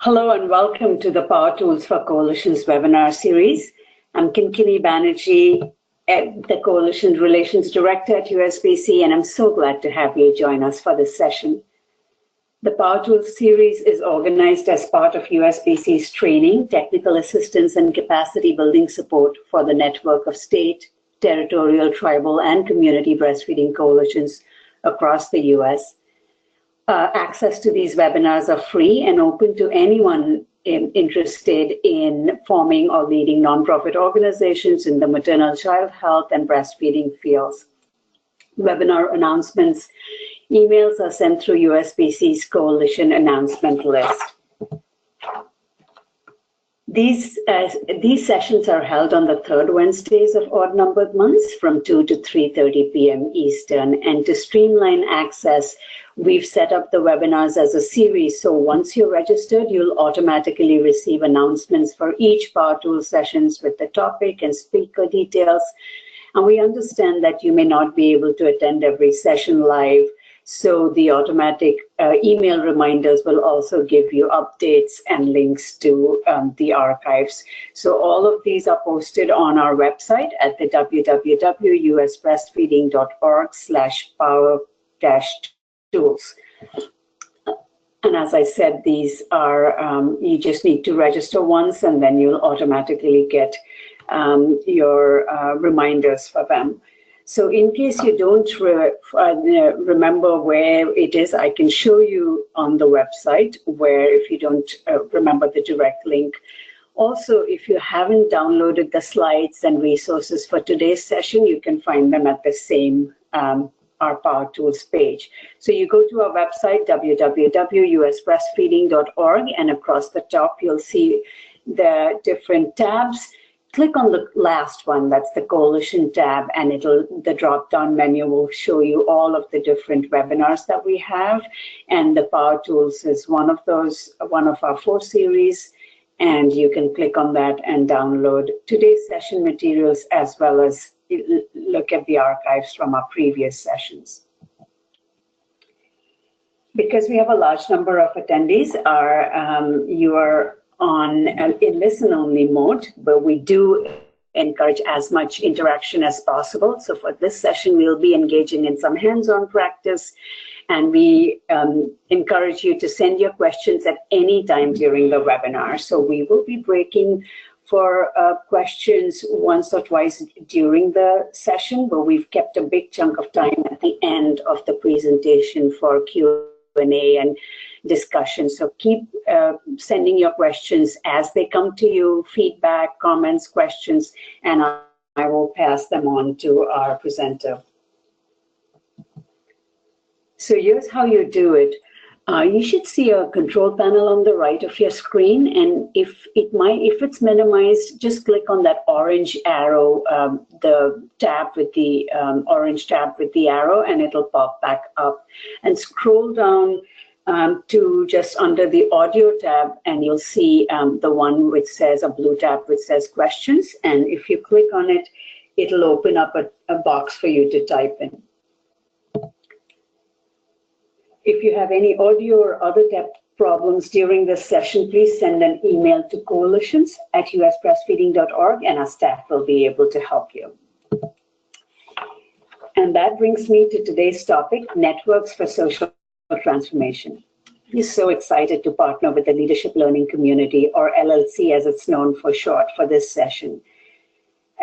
Hello and welcome to the Power Tools for Coalitions webinar series. I'm Kinkini Banerjee, the Coalition Relations Director at USBC, and I'm so glad to have you join us for this session. The Power Tools series is organized as part of USBC's training, technical assistance, and capacity building support for the network of state, territorial, tribal, and community breastfeeding coalitions across the US. Access to these webinars are free and open to anyone interested in forming or leading nonprofit organizations in the maternal child health and breastfeeding fields. Webinar announcements, emails are sent through USBC's coalition announcement list. These sessions are held on the third Wednesdays of odd-numbered months from 2 to 3:30 p.m. Eastern. And to streamline access, we've set up the webinars as a series. So once you're registered, you'll automatically receive announcements for each Power Tool sessions with the topic and speaker details. And we understand that you may not be able to attend every session live. So the automatic email reminders will also give you updates and links to the archives. So all of these are posted on our website at the www.usbreastfeeding.org/power-tools. And as I said, these are, you just need to register once and then you'll automatically get your reminders for them. So in case you don't remember where it is, I can show you on the website where, if you don't remember the direct link. Also, if you haven't downloaded the slides and resources for today's session, you can find them at the same our Power Tools page. So you go to our website, www.usbreastfeeding.org, and across the top, you'll see the different tabs. Click on the last one, that's the Coalition tab, and the drop-down menu will show you all of the different webinars that we have. And the Power Tools is one of our 4 series, and you can click on that and download today's session materials as well as look at the archives from our previous sessions. Because we have a large number of attendees, you are in listen-only mode, but we do encourage as much interaction as possible. So for this session, we'll be engaging in some hands-on practice, and we encourage you to send your questions at any time during the webinar. So we will be breaking for questions once or twice during the session, but we've kept a big chunk of time at the end of the presentation for Q&A and discussion. So keep sending your questions as they come to you, feedback, comments, questions, and I will pass them on to our presenter. So here's how you do it. You should see a control panel on the right of your screen, and if it's minimized, just click on that orange arrow, the tab with the orange tab with the arrow, and it'll pop back up. And scroll down to just under the audio tab, and you'll see the one which says, a blue tab which says questions. And if you click on it, it'll open up a box for you to type in. If you have any audio or other tech problems during this session, please send an email to coalitions@usbreastfeeding.org, and our staff will be able to help you. And that brings me to today's topic, Networks for Social Transformation. We're so excited to partner with the Leadership Learning Community, or LLC as it's known for short, for this session.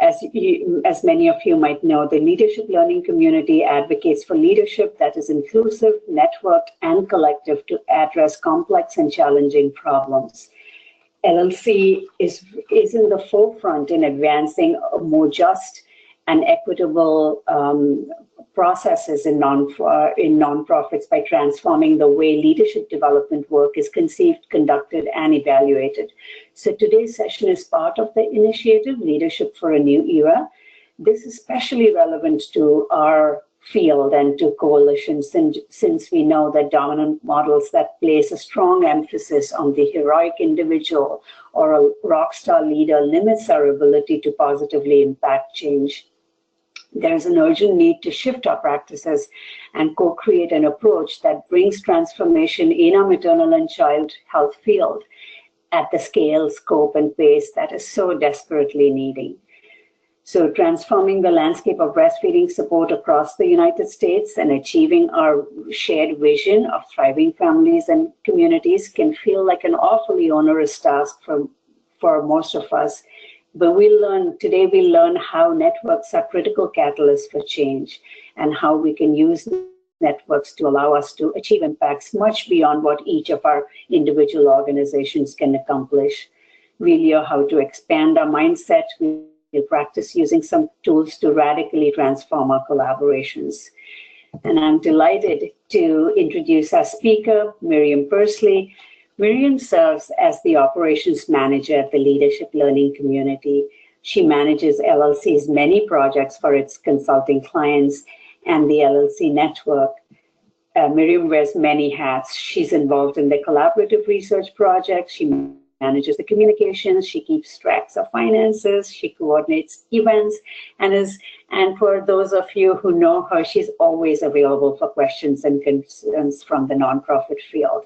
As many of you might know, the Leadership Learning Community advocates for leadership that is inclusive, networked, and collective to address complex and challenging problems. LLC is in the forefront in advancing a more just and equitable processes in nonprofits by transforming the way leadership development work is conceived, conducted, and evaluated. So today's session is part of the initiative, Leadership for a New Era. This is especially relevant to our field and to coalitions, since we know that dominant models that place a strong emphasis on the heroic individual or a rock star leader limits our ability to positively impact change. There is an urgent need to shift our practices and co-create an approach that brings transformation in our maternal and child health field. at the scale, scope, and pace that is so desperately needing. So transforming the landscape of breastfeeding support across the United States and achieving our shared vision of thriving families and communities can feel like an awfully onerous task for most of us. But today we learn how networks are critical catalysts for change and how we can use networks to allow us to achieve impacts much beyond what each of our individual organizations can accomplish. We'll hear how to expand our mindset. We'll practice using some tools to radically transform our collaborations. And I'm delighted to introduce our speaker, Miriam Persley. Miriam serves as the operations manager at the Leadership Learning community. She manages LLC's many projects for its consulting clients and the LLC network. Miriam wears many hats. She's involved in the collaborative research projects. She manages the communications. She keeps tracks of finances. She coordinates events, and for those of you who know her, she's always available for questions and concerns from the nonprofit field.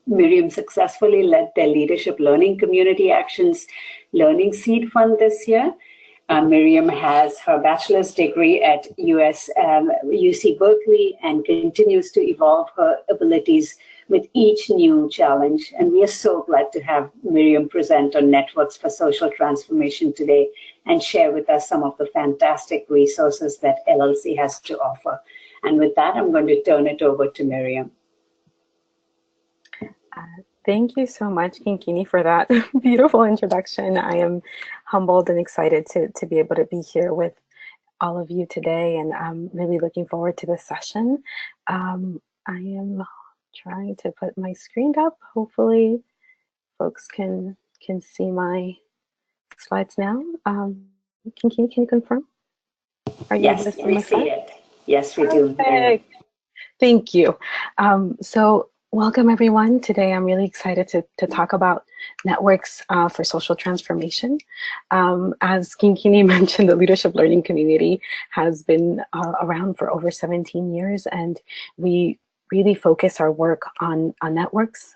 Miriam successfully led their Leadership Learning Community Actions Learning Seed Fund this year. Miriam has her bachelor's degree at UC Berkeley and continues to evolve her abilities with each new challenge. And we are so glad to have Miriam present on Networks for Social Transformation today and share with us some of the fantastic resources that LLC has to offer. And with that, I'm going to turn it over to Miriam. Thank you so much, Kinkini, for that beautiful introduction. I am humbled and excited to be able to be here with all of you today, and I'm really looking forward to this session. I am trying to put my screen up. Hopefully folks can see my slides now. Kinkini, can you confirm? Are you yes, we see it. Yes, we do. Perfect. Thank you. So welcome everyone. Today I'm really excited to talk about networks for social transformation. As Kinkini mentioned, the Leadership Learning community has been around for over 17 years, and we really focus our work on networks,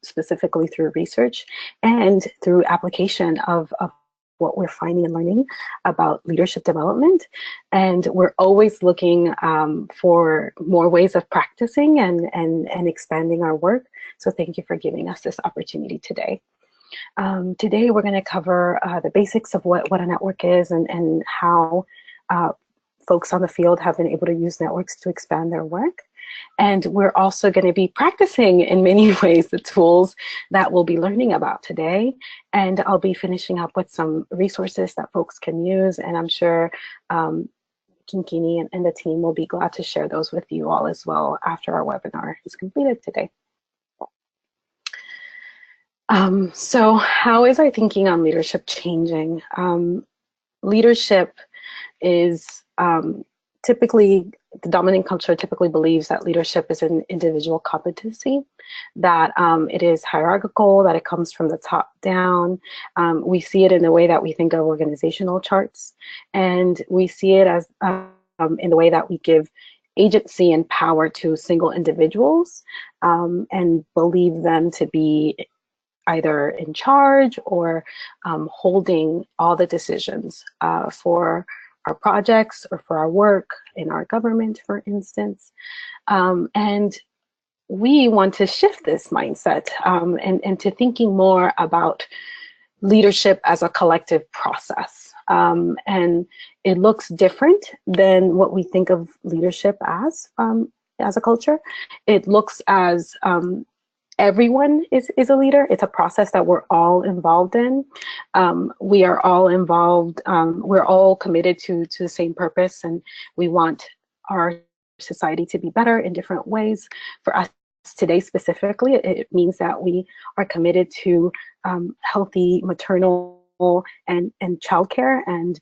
specifically through research and through application of what we're finding and learning about leadership development. And we're always looking for more ways of practicing and expanding our work. So thank you for giving us this opportunity today. Today we're going to cover the basics of what a network is and how folks on the field have been able to use networks to expand their work. And we're also going to be practicing in many ways the tools that we'll be learning about today. And I'll be finishing up with some resources that folks can use. And I'm sure Kinkini and the team will be glad to share those with you all as well after our webinar is completed today. So how is our thinking on leadership changing? Leadership is typically, the dominant culture typically believes that leadership is an individual competency, that it is hierarchical, that it comes from the top down. We see it in the way that we think of organizational charts, and we see it as in the way that we give agency and power to single individuals and believe them to be either in charge or holding all the decisions for our projects or for our work in our government, for instance. And we want to shift this mindset and to thinking more about leadership as a collective process. And it looks different than what we think of leadership as a culture. It looks as everyone is a leader. It's a process that we're all involved in. We are all involved. We're all committed to the same purpose, and we want our society to be better in different ways. For us today specifically, it means that we are committed to healthy maternal and childcare and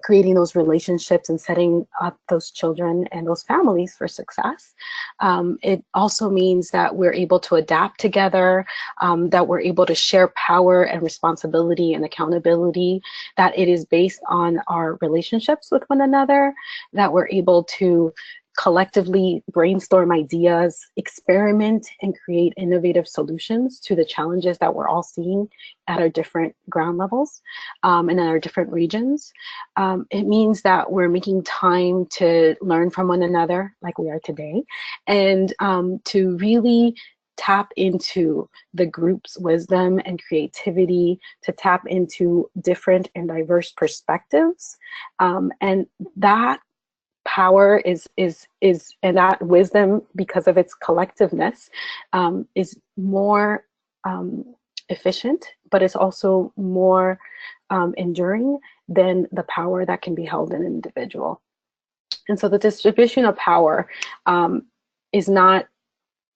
creating those relationships and setting up those children and those families for success. It also means that we're able to adapt together, that we're able to share power and responsibility and accountability, that it is based on our relationships with one another, that we're able to collectively brainstorm ideas, experiment, and create innovative solutions to the challenges that we're all seeing at our different ground levels and in our different regions. It means that we're making time to learn from one another like we are today, and to really tap into the group's wisdom and creativity, to tap into different and diverse perspectives. And that power is and that wisdom, because of its collectiveness, is more efficient, but it's also more enduring than the power that can be held in an individual. And so the distribution of power is not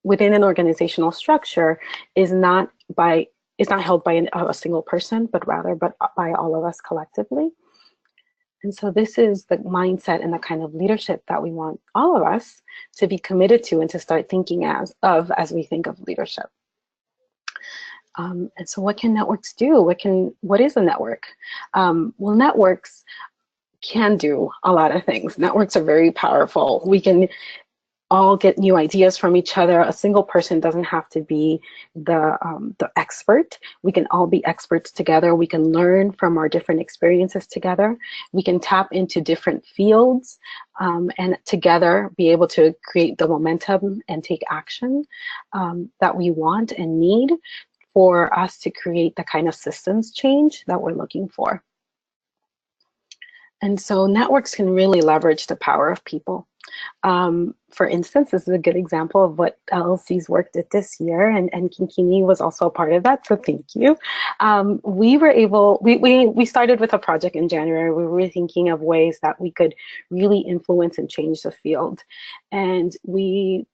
within an organizational structure, is not held by a single person, but rather by all of us collectively. And so this is the mindset and the kind of leadership that we want all of us to be committed to and to start thinking as we think of leadership. And so what can networks do? What is a network? Well, networks can do a lot of things. Networks are very powerful. We can all get new ideas from each other. A single person doesn't have to be the expert. We can all be experts together. We can learn from our different experiences together. We can tap into different fields and together be able to create the momentum and take action that we want and need for us to create the kind of systems change that we're looking for. And so networks can really leverage the power of people. For instance, this is a good example of what LLC's work did this year, and Kinkini was also a part of that, so thank you. We started with a project in January. We were thinking of ways that we could really influence and change the field. And we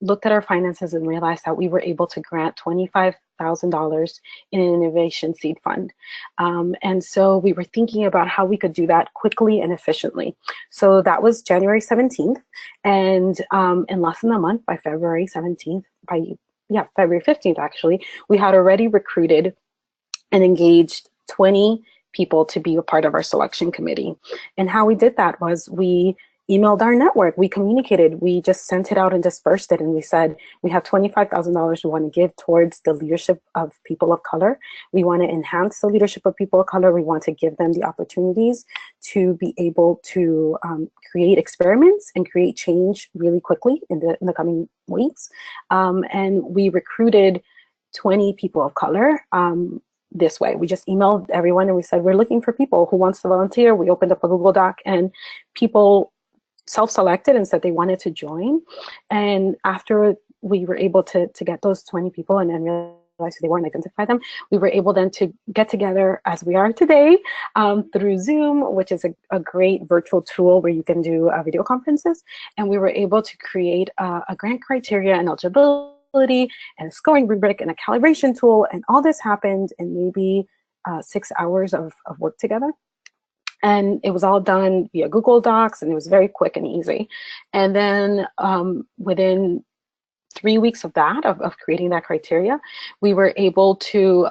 looked at our finances and realized that we were able to grant $25,000 in an innovation seed fund. And so we were thinking about how we could do that quickly and efficiently. So that was January 17th. And in less than a month, by February 17th, February 15th actually, we had already recruited and engaged 20 people to be a part of our selection committee. And how we did that was we emailed our network, we communicated, we just sent it out and dispersed it, and we said, we have $25,000 we want to give towards the leadership of people of color. We want to enhance the leadership of people of color. We want to give them the opportunities to be able to create experiments and create change really quickly in the coming weeks. And we recruited 20 people of color this way. We just emailed everyone and we said, we're looking for people who wants to volunteer. We opened up a Google Doc and people self-selected and said they wanted to join. And after we were able to get those 20 people and then realized they weren't identify them, we were able then to get together as we are today through Zoom, which is a great virtual tool where you can do video conferences. And we were able to create a grant criteria and eligibility and a scoring rubric and a calibration tool. And all this happened in maybe 6 hours of work together. And it was all done via Google Docs, and it was very quick and easy. And then within 3 weeks of that, of creating that criteria, we were able to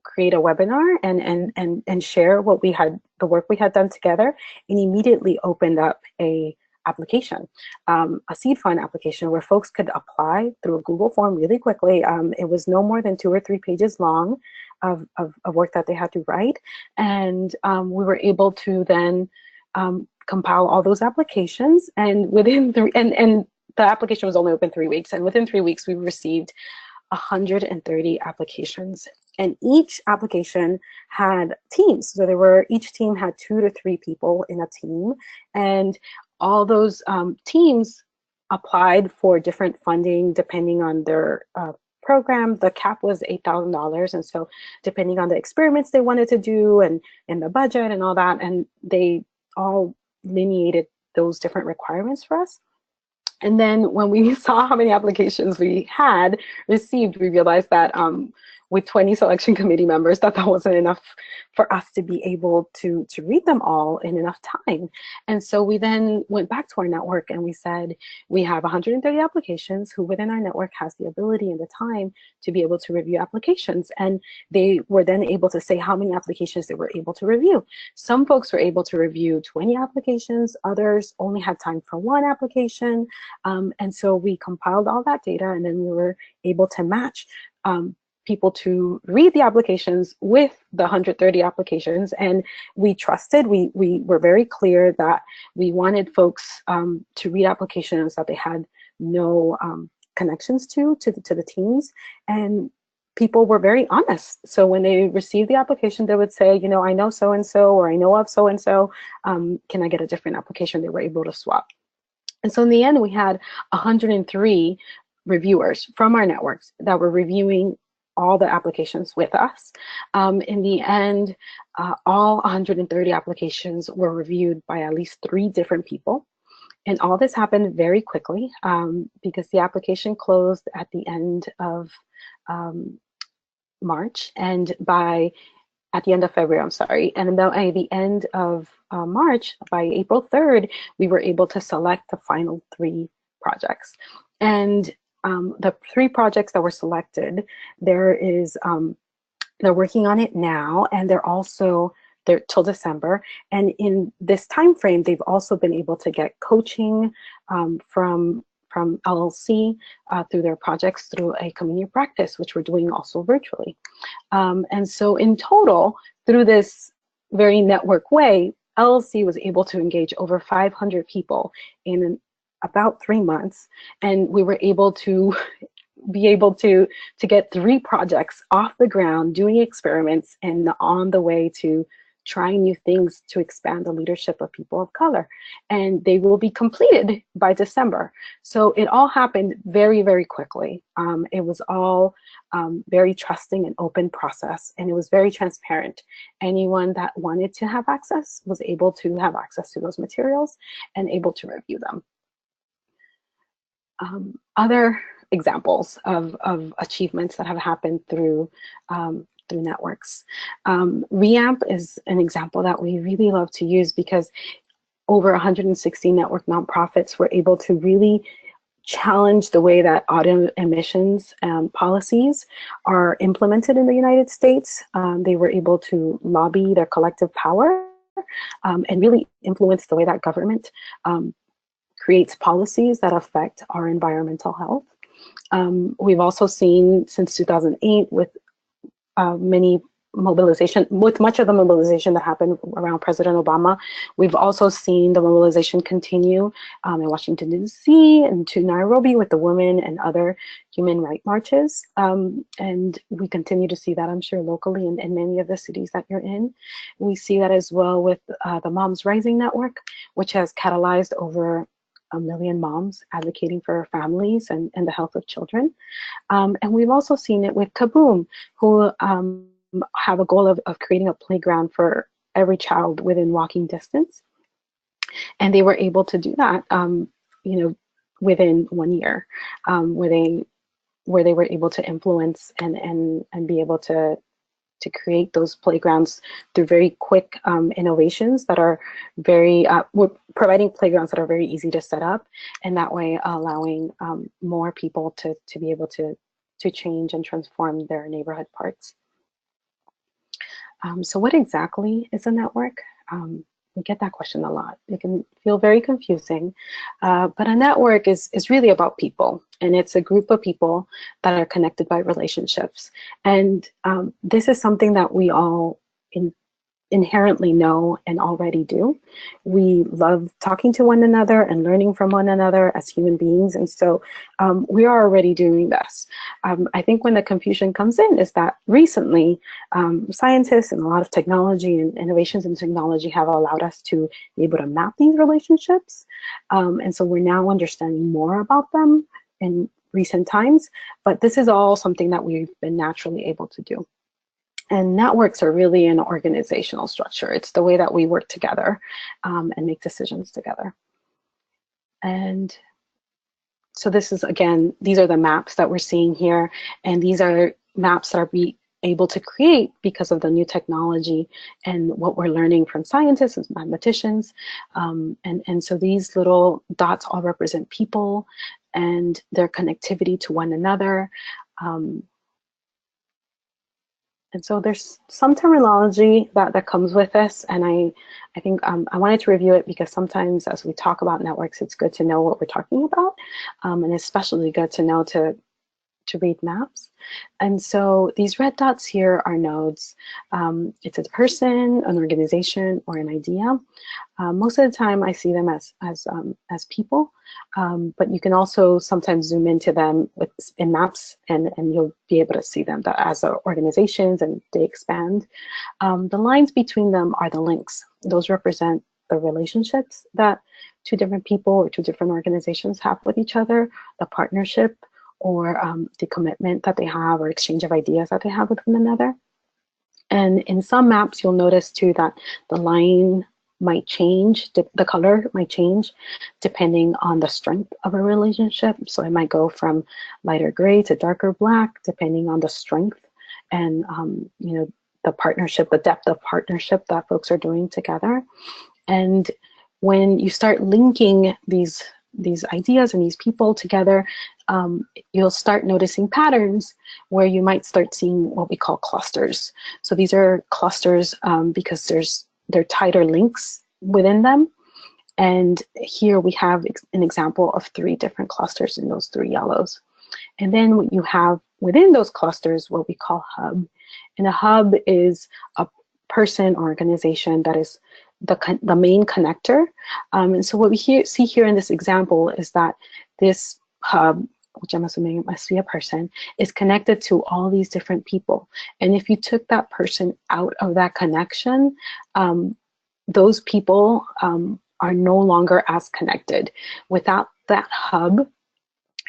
create a webinar and share the work we had done together, and immediately opened up a application, a seed fund application where folks could apply through a Google form really quickly. It was no more than 2 or 3 pages long of work that they had to write. And we were able to then compile all those applications. And within and the application was only open 3 weeks. And within 3 weeks, we received 130 applications. And each application had teams. So each team had 2 to 3 people in a team. And all those teams applied for different funding depending on their program. The cap was $8,000, and so depending on the experiments they wanted to do and the budget and all that, and they all lineated those different requirements for us. And then when we saw how many applications we had received, we realized that with 20 selection committee members that wasn't enough for us to be able to read them all in enough time. And so we then went back to our network and we said, we have 130 applications. Who within our network has the ability and the time to be able to review applications? And they were then able to say how many applications they were able to review. Some folks were able to review 20 applications, others only had time for 1 application. And so we compiled all that data, and then we were able to match people to read the applications with the 130 applications. And we trusted, we were very clear that we wanted folks to read applications that they had no connections to the teams. And people were very honest. So when they received the application, they would say, you know, I know so-and-so, or I know of so-and-so, can I get a different application? They were able to swap. And so in the end, we had 103 reviewers from our networks that were reviewing all the applications with us. In the end, all 130 applications were reviewed by at least 3 different people. And all this happened very quickly because the application closed at the end of March, and at the end of February, I'm sorry, and about at the end of March, by April 3rd, we were able to select the final 3 projects. And the 3 projects that were selected, they're working on it now, and they're till December. And in this time frame, they've also been able to get coaching from LLC through their projects through a community of practice, which we're doing also virtually. And so in total, through this very network way, LLC was able to engage over 500 people in about 3 months. And we were able to get 3 projects off the ground, doing experiments, and on the way to trying new things to expand the leadership of people of color. And they will be completed by December. So it all happened very, very quickly. It was all very trusting and open process, and it was very transparent. Anyone that wanted to have access was able to have access to those materials and able to review them. Other examples of achievements that have happened through networks. REAMP is an example that we really love to use because over 160 network nonprofits were able to really challenge the way that auto emissions policies are implemented in the United States. They were able to lobby their collective power and really influence the way that government creates policies that affect our environmental health. We've also seen since 2008 with much of the mobilization that happened around President Obama, we've also seen the mobilization continue in Washington, D.C. and to Nairobi with the women and other human rights marches. And we continue to see that, I'm sure, locally in many of the cities that you're in. We see that as well with the Moms Rising Network, which has catalyzed over 1 million moms advocating for families and the health of children. And we've also seen it with Kaboom, who have a goal of creating a playground for every child within walking distance. And they were able to do that, within 1 year, where they were able to influence and be able to create those playgrounds through very quick innovations that are we're providing playgrounds that are very easy to set up, and that way allowing more people to be able to change and transform their neighborhood parks. So what exactly is a network? We get that question a lot. It can feel very confusing, but a network is really about people, and it's a group of people that are connected by relationships. And this is something that we all inherently know and already do. We love talking to one another and learning from one another as human beings, and so we are already doing this. I think when the confusion comes in is that recently scientists and a lot of technology and innovations in technology have allowed us to be able to map these relationships, and so we're now understanding more about them in recent times, but this is all something that we've been naturally able to do. And networks are really an organizational structure. It's the way that we work together and make decisions together. And so this is, again, these are the maps that we're seeing here. And these are maps that are able to create because of the new technology and what we're learning from scientists and mathematicians. And so these little dots all represent people and their connectivity to one another. And so there's some terminology that comes with this, and I think I wanted to review it because sometimes as we talk about networks, it's good to know what we're talking about, and especially good to know to read maps. And so these red dots here are nodes. It's a person, an organization, or an idea. Most of the time I see them as people, but you can also sometimes zoom into them in maps, and you'll be able to see them as organizations, and they expand. The lines between them are the links. Those represent the relationships that two different people or two different organizations have with each other, the partnership, or the commitment that they have, or exchange of ideas that they have with one another. And in some maps, you'll notice too that the line might change, the color might change depending on the strength of a relationship. So it might go from lighter gray to darker black, depending on the strength and the partnership, the depth of partnership that folks are doing together. And when you start linking these ideas and these people together, you'll start noticing patterns where you might start seeing what we call clusters. So these are clusters because there are tighter links within them. And here we have an example of 3 different clusters in those 3 yellows. And then what you have within those clusters, what we call hub. And a hub is a person or organization that is the main connector. And so what we see here in this example is that this hub, which I'm assuming must be a person, is connected to all these different people. And if you took that person out of that connection, those people are no longer as connected. Without that hub,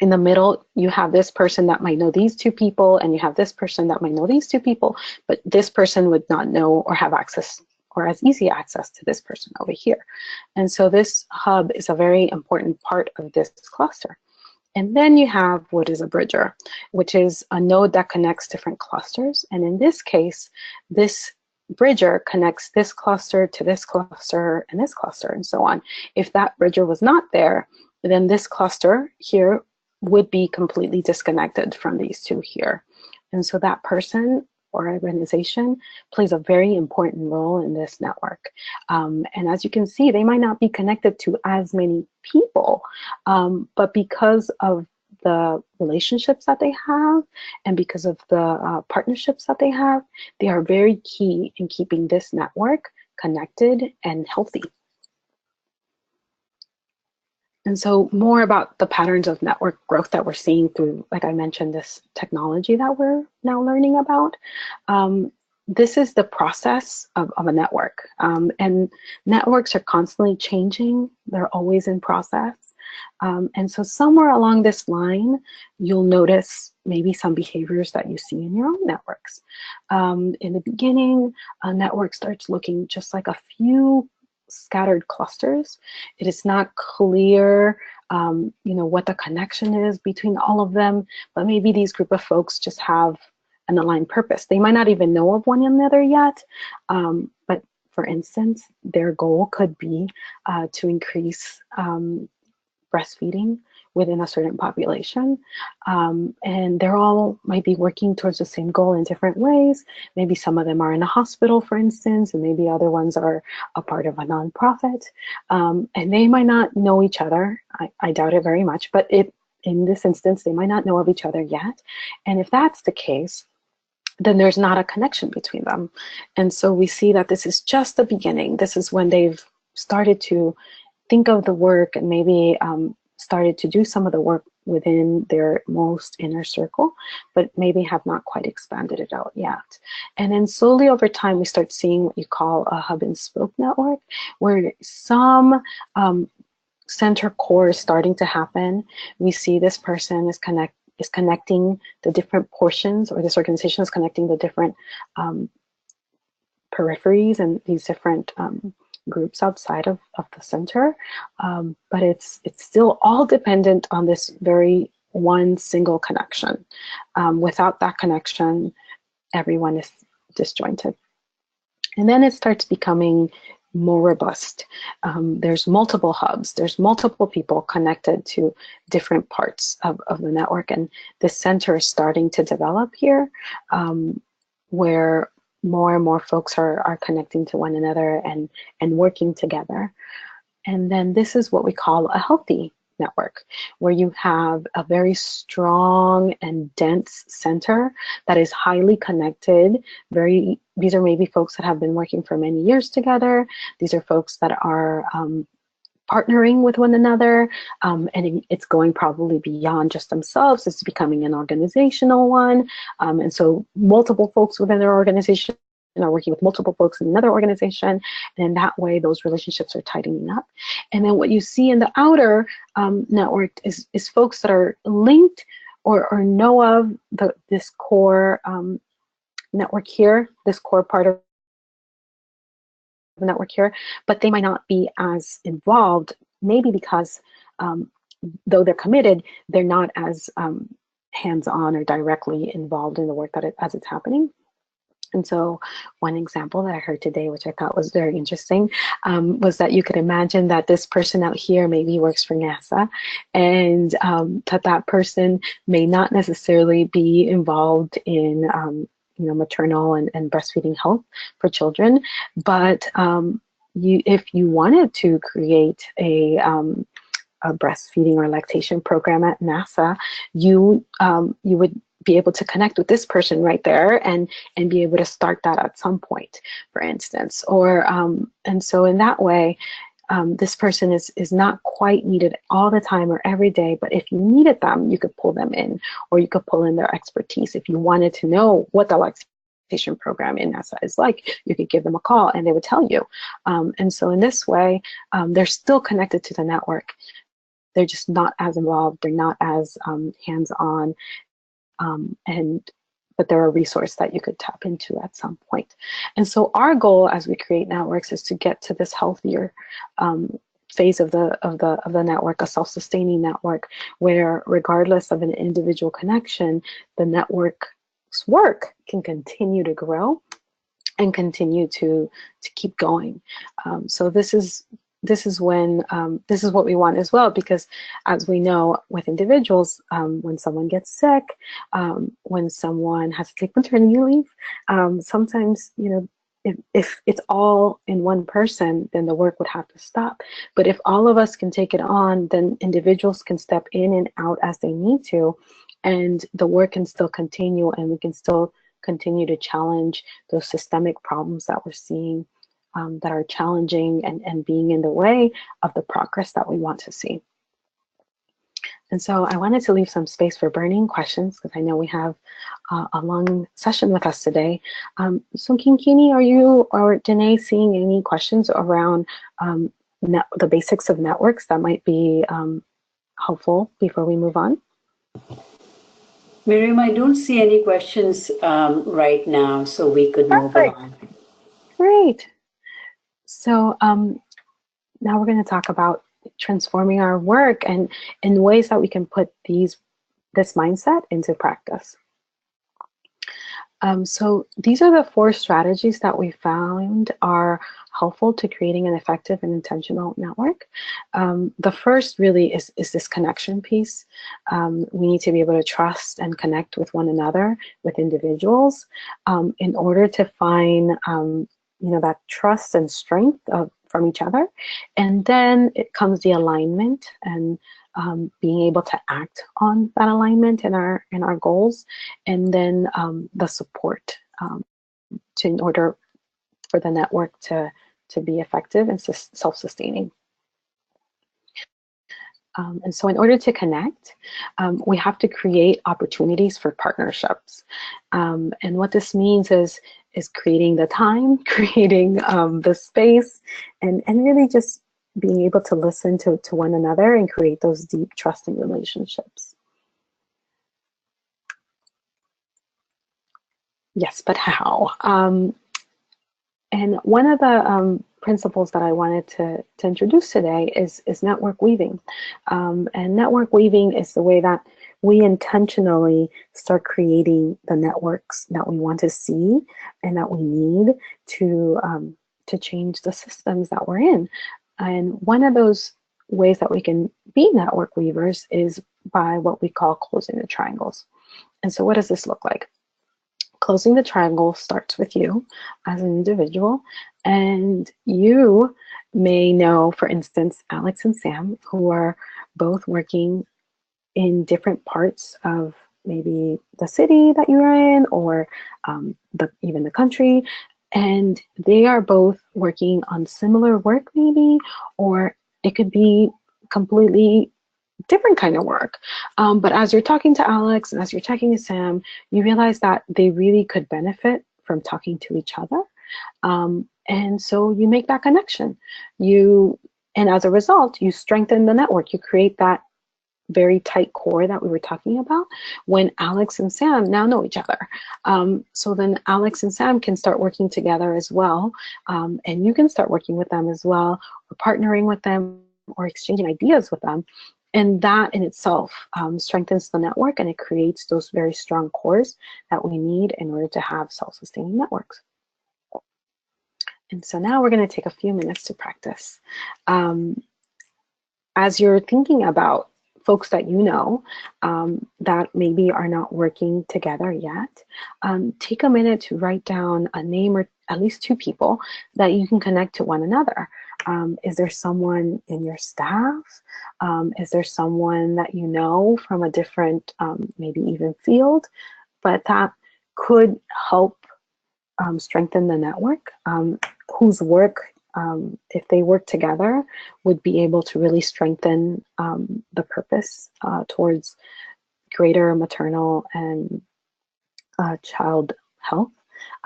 in the middle, you have this person that might know these 2 people, and you have this person that might know these 2 people, but this person would not know or have access or as easy access to this person over here. And so this hub is a very important part of this cluster. And then you have what is a bridger, which is a node that connects different clusters. And in this case, this bridger connects this cluster to this cluster and this cluster and so on. If that bridger was not there, then this cluster here would be completely disconnected from these 2 here. And so that person or organization plays a very important role in this network. And as you can see, they might not be connected to as many people, but because of the relationships that they have and because of the partnerships that they have, they are very key in keeping this network connected and healthy. And so more about the patterns of network growth that we're seeing through, like I mentioned, this technology that we're now learning about. This is the process of a network. And networks are constantly changing. They're always in process. And so somewhere along this line, you'll notice maybe some behaviors that you see in your own networks. In the beginning, a network starts looking just like a few scattered clusters. It is not clear what the connection is between all of them, but maybe these group of folks just have an aligned purpose. They might not even know of one another yet, but for instance, their goal could be to increase breastfeeding within a certain population. And they're all might be working towards the same goal in different ways. Maybe some of them are in a hospital, for instance, and maybe other ones are a part of a nonprofit. And they might not know each other. I doubt it very much, but in this instance, they might not know of each other yet. And if that's the case, then there's not a connection between them. And so we see that this is just the beginning. This is when they've started to think of the work and maybe started to do some of the work within their most inner circle, but maybe have not quite expanded it out yet. And then slowly over time, we start seeing what you call a hub and spoke network, where some center core is starting to happen. We see this person is connecting the different portions, or this organization is connecting the different peripheries and these different groups outside of the center, but it's still all dependent on this very one single connection. Without that connection, everyone is disjointed. And then it starts becoming more robust. There's multiple hubs, there's multiple people connected to different parts of the network. And this center is starting to develop here, where more and more folks are connecting to one another and working together. And then this is what we call a healthy network, where you have a very strong and dense center that is highly connected. These are maybe folks that have been working for many years together. These are folks that are partnering with one another, and it's going probably beyond just themselves. It's becoming an organizational one. And so multiple folks within their organization are working with multiple folks in another organization, and in that way those relationships are tightening up. And then what you see in the outer network is folks that are linked or know of this core network here, this core part of the network here, but they might not be as involved, maybe because though they're committed, they're not as hands-on or directly involved in the work as it's happening. And so one example that I heard today, which I thought was very interesting, was that you could imagine that this person out here maybe works for NASA, and that person may not necessarily be involved in maternal and breastfeeding health for children, but if you wanted to create a breastfeeding or lactation program at NASA, you would be able to connect with this person right there and be able to start that at some point, for instance. Or and so in that way, this person is not quite needed all the time or every day, but if you needed them, you could pull them in, or you could pull in their expertise. If you wanted to know what the lactation program in NASA is like, you could give them a call and they would tell you. And so in this way, they're still connected to the network. They're just not as involved, they're not as hands-on, but they're a resource that you could tap into at some point. And so our goal as we create networks is to get to this healthier phase of the network, a self-sustaining network, where regardless of an individual connection, the network's work can continue to grow and continue to keep going. So this is when this is what we want as well, because as we know with individuals, when someone gets sick, when someone has to take maternity leave, sometimes, if it's all in one person, then the work would have to stop. But if all of us can take it on, then individuals can step in and out as they need to, and the work can still continue, and we can still continue to challenge those systemic problems that we're seeing, that are challenging and being in the way of the progress that we want to see. And so I wanted to leave some space for burning questions, because I know we have a long session with us today. So Kinkini, are you or Danae seeing any questions around the basics of networks that might be helpful before we move on? Miriam, I don't see any questions right now, so we could move on. Great. So now we're going to talk about transforming our work and in ways that we can put this mindset into practice. So these are the 4 strategies that we found are helpful to creating an effective and intentional network. The first really is this connection piece. We need to be able to trust and connect with one another, with individuals, in order to find that trust and strength from each other. And then it comes the alignment and being able to act on that alignment in our goals, and then the support in order for the network to be effective and self-sustaining. And so in order to connect, we have to create opportunities for partnerships. And what this means is creating the time, creating the space, and really just being able to listen to one another and create those deep, trusting relationships. Yes, but how? And one of the principles that I wanted to introduce today is network weaving. And network weaving is the way that we intentionally start creating the networks that we want to see and that we need to change the systems that we're in. And one of those ways that we can be network weavers is by what we call closing the triangles. And so what does this look like? Closing the triangle starts with you as an individual, and you may know, for instance, Alex and Sam, who are both working in different parts of maybe the city that you're in, or even the country, and they are both working on similar work maybe, or it could be completely different kind of work. But as you're talking to Alex and as you're talking to Sam, you realize that they really could benefit from talking to each other. And so you make that connection. And as a result, you strengthen the network. You create that very tight core that we were talking about when Alex and Sam now know each other. So then Alex and Sam can start working together as well. And you can start working with them as well, or partnering with them, or exchanging ideas with them. And that in itself strengthens the network, and it creates those very strong cores that we need in order to have self-sustaining networks. And so now we're going to take a few minutes to practice. As you're thinking about folks that you know that maybe are not working together yet, take a minute to write down a name, or at least two people that you can connect to one another. Is there someone in your staff? Is there someone that you know from a different, maybe even field, but that could help strengthen the network, whose work, if they work together, would be able to really strengthen the purpose towards greater maternal and child health,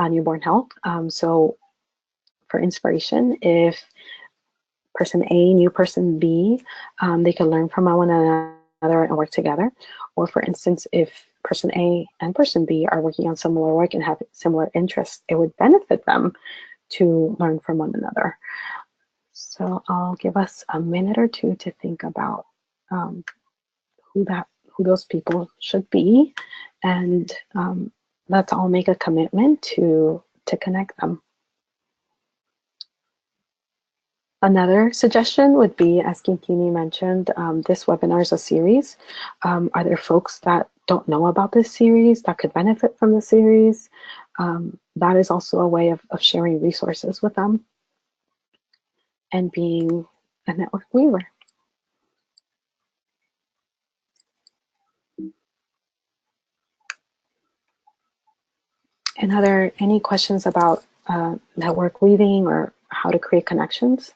newborn health. So for inspiration, if person A knew person B, they could learn from one another and work together. Or for instance, if person A and person B are working on similar work and have similar interests, it would benefit them to learn from one another. So I'll give us a minute or two to think about who those people should be, and let's all make a commitment to connect them. Another suggestion would be, as Kintini mentioned, this webinar is a series. Are there folks that don't know about this series that could benefit from the series? That is also a way of sharing resources with them and being a network weaver. And are there any questions about network weaving or how to create connections?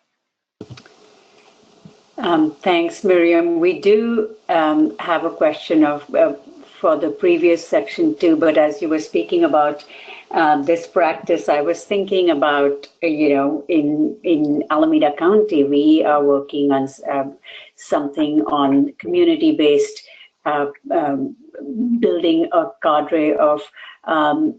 Thanks, Miriam. We do have a question for the previous section too, but as you were speaking about this practice, I was thinking about, in Alameda County, we are working on something on community-based building a cadre of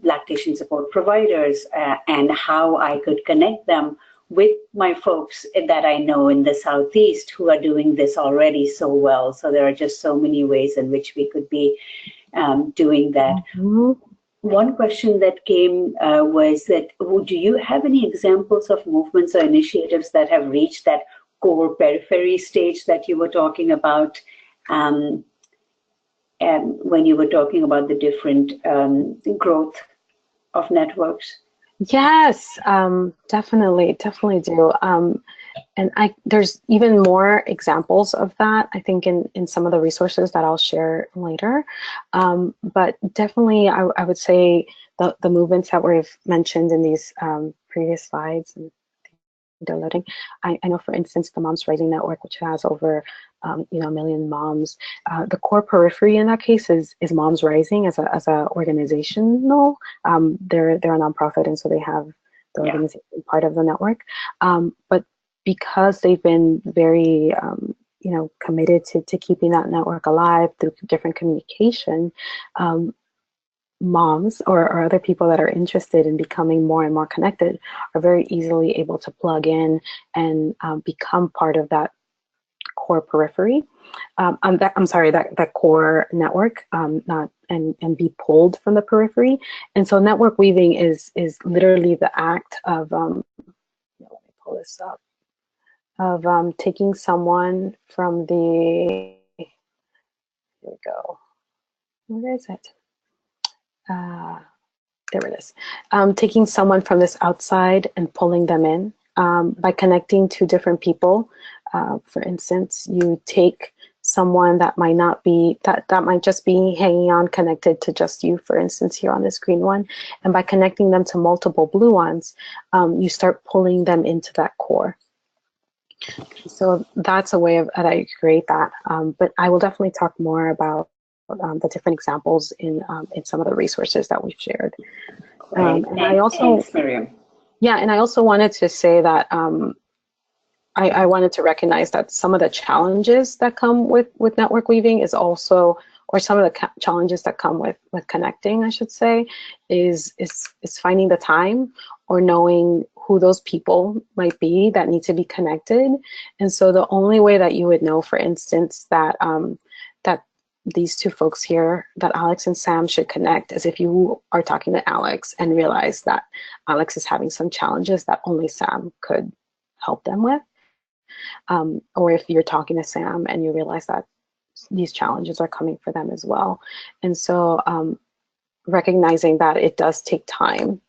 lactation support providers, and how I could connect them with my folks that I know in the Southeast who are doing this already so well. So there are just so many ways in which we could be doing that. Mm-hmm. One question that came was that, do you have any examples of movements or initiatives that have reached that core periphery stage that you were talking about when you were talking about the different growth of networks? Yes, definitely do. And there's even more examples of that, I think, in some of the resources that I'll share later. But definitely, I would say the movements that we've mentioned in these previous slides and downloading. I know, for instance, the Moms Rising Network, which has over 1 million moms. The core periphery in that case is Moms Rising as a organizational. They're a nonprofit, and so they have the organization part of the network. But because they've been very committed to keeping that network alive through different communication, moms or other people that are interested in becoming more and more connected are very easily able to plug in and become part of that core periphery. That core network, not and be pulled from the periphery. And so network weaving is literally the act of let me pull this up, of taking someone from the, here we go, where is it? There it is. Taking someone from this outside and pulling them in by connecting to different people. For instance, you take someone that might not be, that might just be hanging on connected to just you, for instance, here on this green one. And by connecting them to multiple blue ones, you start pulling them into that core. So that's a way of that I create that. But I will definitely talk more about the different examples in some of the resources that we've shared. Great. And I also, thanks, Miriam. yeah, and I also wanted to say that I wanted to recognize that some of the challenges that come with network weaving is also, or some of the challenges that come with connecting, I should say, is finding the time or knowing who those people might be that need to be connected. And so the only way that you would know, for instance, that that these two folks here, that Alex and Sam should connect, is if you are talking to Alex and realize that Alex is having some challenges that only Sam could help them with. Or if you're talking to Sam and you realize that these challenges are coming for them as well. And so recognizing that it does take time,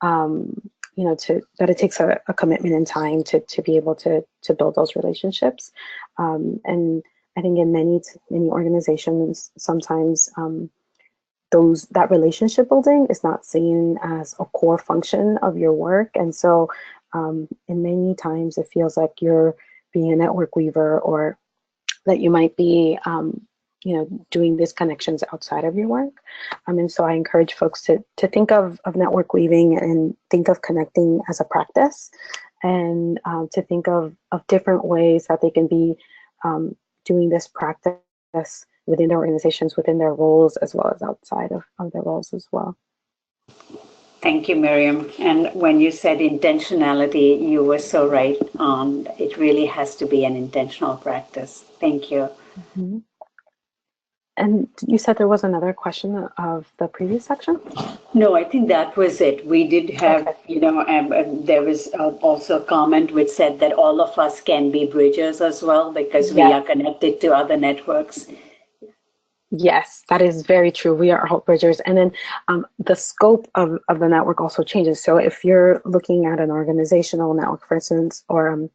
that it takes a commitment in time to be able to build those relationships. And I think in many organizations, sometimes that relationship building is not seen as a core function of your work. And so in many times it feels like you're being a network weaver, or that you might be doing these connections outside of your work. And so I encourage folks to think of network weaving and think of connecting as a practice, and to think of different ways that they can be doing this practice within their organizations, within their roles, as well as outside of their roles as well. Thank you, Miriam. And when you said intentionality, you were so right on. It really has to be an intentional practice. Thank you. Mm-hmm. And you said there was another question of the previous section? No, I think that was it. We did have, there was also a comment which said that all of us can be bridges as well, because we are connected to other networks. Yes, that is very true. We are all bridgers. And then the scope of the network also changes. So if you're looking at an organizational network, for instance, or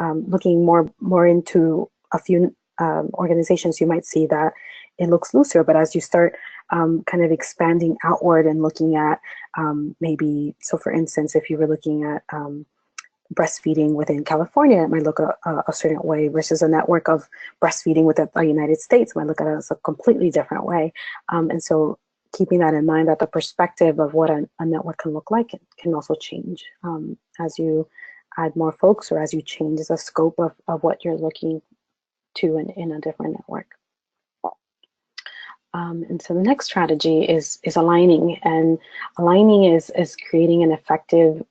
looking more into a few organizations, you might see that it looks looser. But as you start kind of expanding outward and looking at maybe, so for instance, if you were looking at breastfeeding within California, it might look a certain way, versus a network of breastfeeding within the United States might look at it as a completely different way. And so keeping that in mind, that the perspective of what a network can look like can also change as you add more folks, or as you change the scope of what you're looking to in a different network. And so the next strategy is aligning, and aligning is creating an effective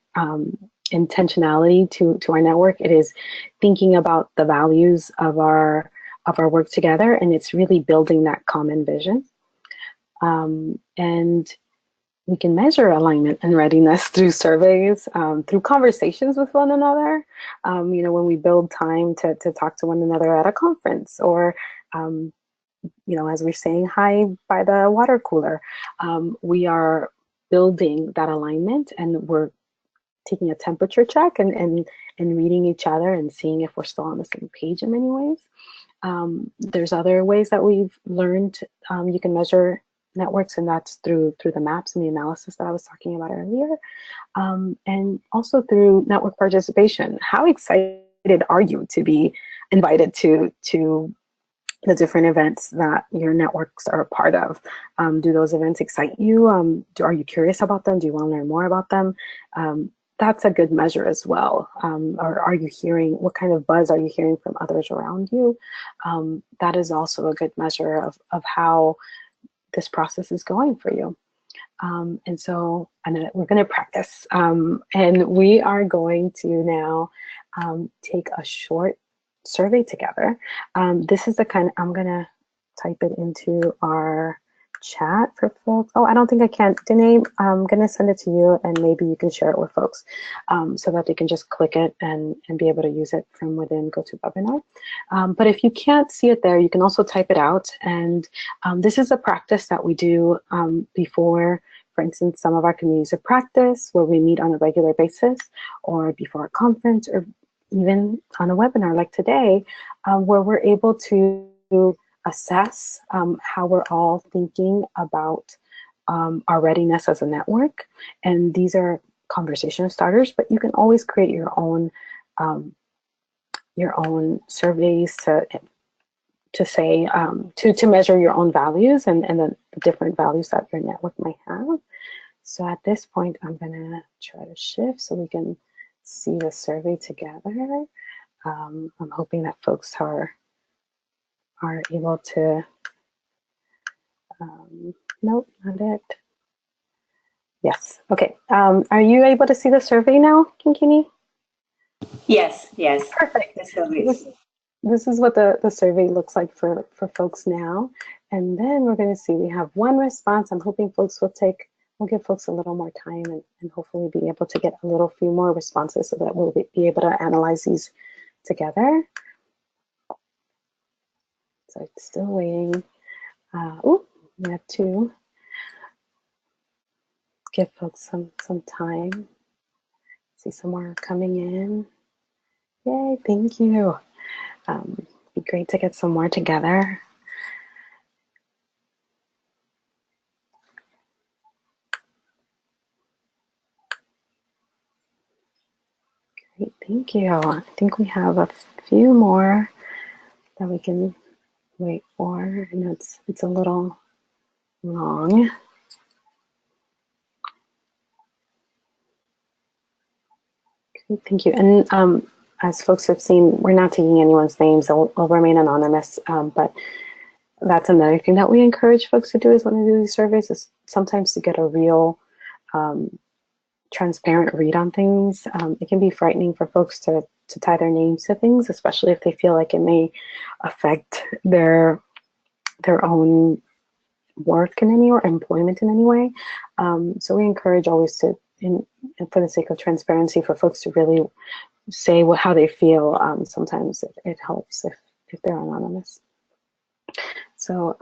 intentionality to our network. It is thinking about the values of our work together, and it's really building that common vision. And we can measure alignment and readiness through surveys, through conversations with one another. When we build time to talk to one another at a conference, or as we're saying hi by the water cooler, we are building that alignment, and we're taking a temperature check and reading each other and seeing if we're still on the same page in many ways. There's other ways that we've learned you can measure networks, and that's through the maps and the analysis that I was talking about earlier, and also through network participation. How excited are you to be invited to the different events that your networks are a part of? Do those events excite you? Are you curious about them? Do you want to learn more about them? That's a good measure as well. Or are you hearing, what kind of buzz are you hearing from others around you? That is also a good measure of how this process is going for you. And so we're going to practice. And we are going to now take a short survey together. This is the kind, I'm going to type it into our chat for folks. Oh, I don't think I can. Danae, I'm going to send it to you and maybe you can share it with folks so that they can just click it and be able to use it from within GoToWebinar. But if you can't see it there, you can also type it out. And this is a practice that we do before, for instance, some of our communities of practice where we meet on a regular basis, or before a conference, or even on a webinar like today, where we're able to assess how we're all thinking about our readiness as a network. And these are conversation starters, but you can always create your own surveys to say to measure your own values and the different values that your network might have. So at this point, I'm gonna try to shift so we can see the survey together. I'm hoping that folks are able to, nope, not it. Yes, okay. Are you able to see the survey now, Kinkini? Yes, yes. Perfect. The surveys. This is what the survey looks like for folks now. And then we're going to see we have one response. I'm hoping folks we'll give folks a little more time and hopefully be able to get a little few more responses so that we'll be able to analyze these together. So it's still waiting. Oh, we have two. Give folks some time. See some more coming in. Yay, thank you. Be great to get some more together. Great, thank you. I think we have a few more that we can wait for. I know it's a little long. Great, thank you. And as folks have seen, we're not taking anyone's names. They'll remain anonymous, but that's another thing that we encourage folks to do is when they do these surveys is sometimes to get a real transparent read on things. It can be frightening for folks to tie their names to things, especially if they feel like it may affect their own work in any or employment in any way. So we encourage always to, for the sake of transparency, for folks to really say how they feel. Sometimes it helps if they're anonymous. So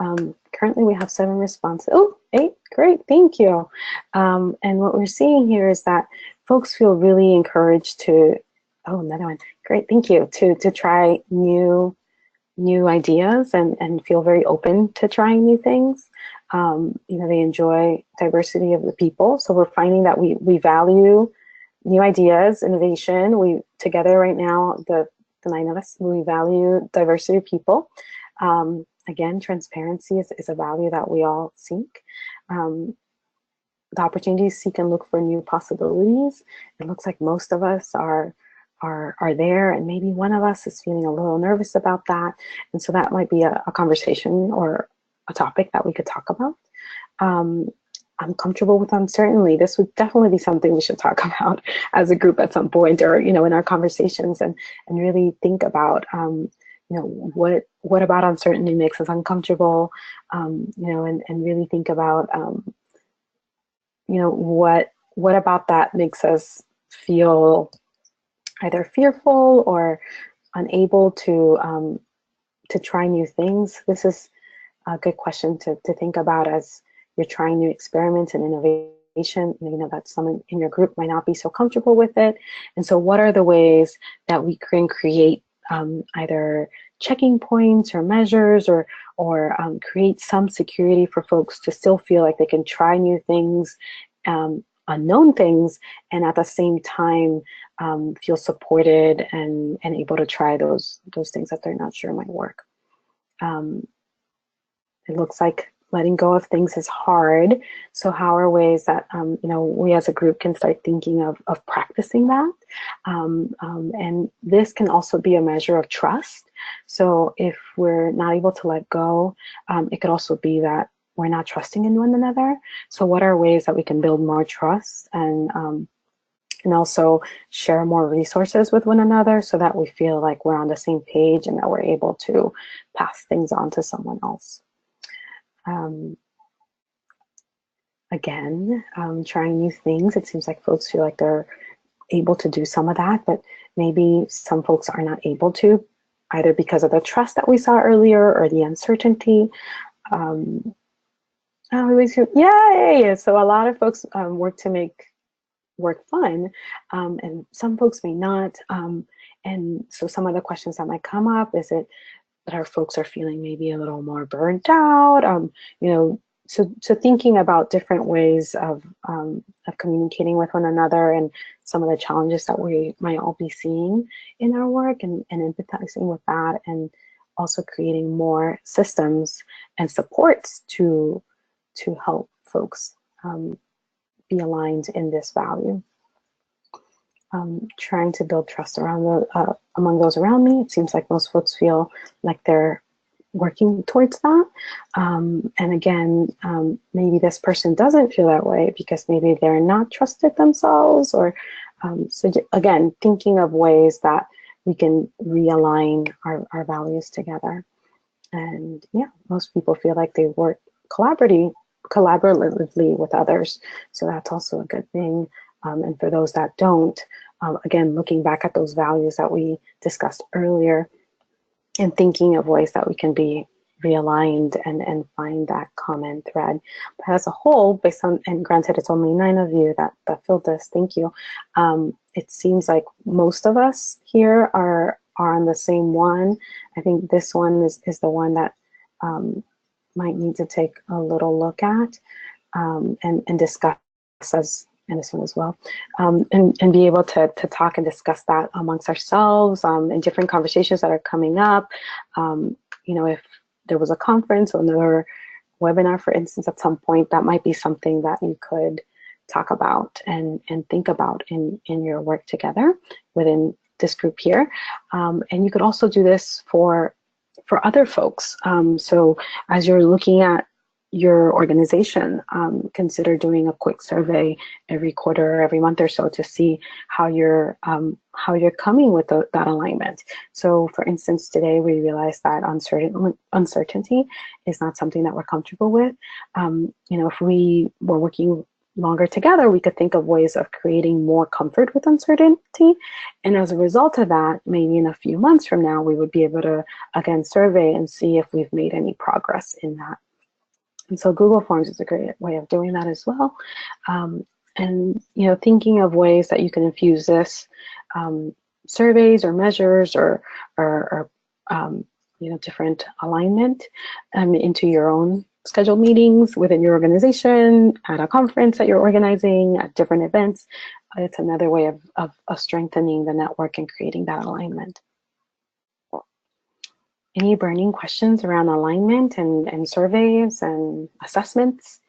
currently we have 7 responses. Oh, 8, great, thank you. And what we're seeing here is that folks feel really encouraged to, oh, another one, great, thank you, to try new ideas and feel very open to trying new things. You know, they enjoy diversity of the people. So we're finding that we value new ideas, innovation. We together right now, the 9 of us, we value diversity of people. Again, transparency is a value that we all seek. The opportunity to seek and look for new possibilities. It looks like most of us are there, and maybe one of us is feeling a little nervous about that. And so that might be a conversation or a topic that we could talk about. I'm comfortable with uncertainty. This would definitely be something we should talk about as a group at some point, or in our conversations, and really think about what about uncertainty makes us uncomfortable, and really think about what about that makes us feel either fearful or unable to try new things. This is a good question to think about as you're trying new experiments and innovation. That someone in your group might not be so comfortable with it. And so what are the ways that we can create either checking points or measures or create some security for folks to still feel like they can try new things, unknown things, and at the same time feel supported and able to try those things that they're not sure might work. It looks like letting go of things is hard. So how are ways that we as a group can start thinking of practicing that? And this can also be a measure of trust. So if we're not able to let go, it could also be that we're not trusting in one another. So what are ways that we can build more trust and also share more resources with one another so that we feel like we're on the same page and that we're able to pass things on to someone else. Again, trying new things. It seems like folks feel like they're able to do some of that, but maybe some folks are not able to, either because of the trust that we saw earlier or the uncertainty. Yay! So a lot of folks work to make work fun, and some folks may not. And so some of the questions that might come up is it that our folks are feeling maybe a little more burnt out, you know, so thinking about different ways of communicating with one another and some of the challenges that we might all be seeing in our work and empathizing with that, and also creating more systems and supports to help folks be aligned in this value. Trying to build trust around among those around me. It seems like most folks feel like they're working towards that. And again, maybe this person doesn't feel that way because maybe they're not trusted themselves, or so again, thinking of ways that we can realign our values together. And yeah, most people feel like they work collaboratively with others. So that's also a good thing. And for those that don't, again, looking back at those values that we discussed earlier and thinking of ways that we can be realigned and find that common thread. But as a whole, based on, and granted, it's only 9 of you that filled this, thank you. It seems like most of us here are on the same one. I think this one is the one that might need to take a little look at and discuss and this one as well, and be able to talk and discuss that amongst ourselves in different conversations that are coming up. You know, if there was a conference or another webinar, for instance, at some point, that might be something that you could talk about and think about in your work together within this group here. And you could also do this for other folks. So as you're looking at your organization, consider doing a quick survey every quarter or every month or so to see how you're coming with that alignment. So for instance, today we realized that uncertainty is not something that we're comfortable with. You know, if we were working longer together, we could think of ways of creating more comfort with uncertainty. And as a result of that, maybe in a few months from now, we would be able to again survey and see if we've made any progress in that. And so Google Forms is a great way of doing that as well. And, you know, thinking of ways that you can infuse this, surveys or measures or you know, different alignment into your own scheduled meetings within your organization, at a conference that you're organizing, at different events. It's another way of strengthening the network and creating that alignment. Any burning questions around alignment and surveys and assessments?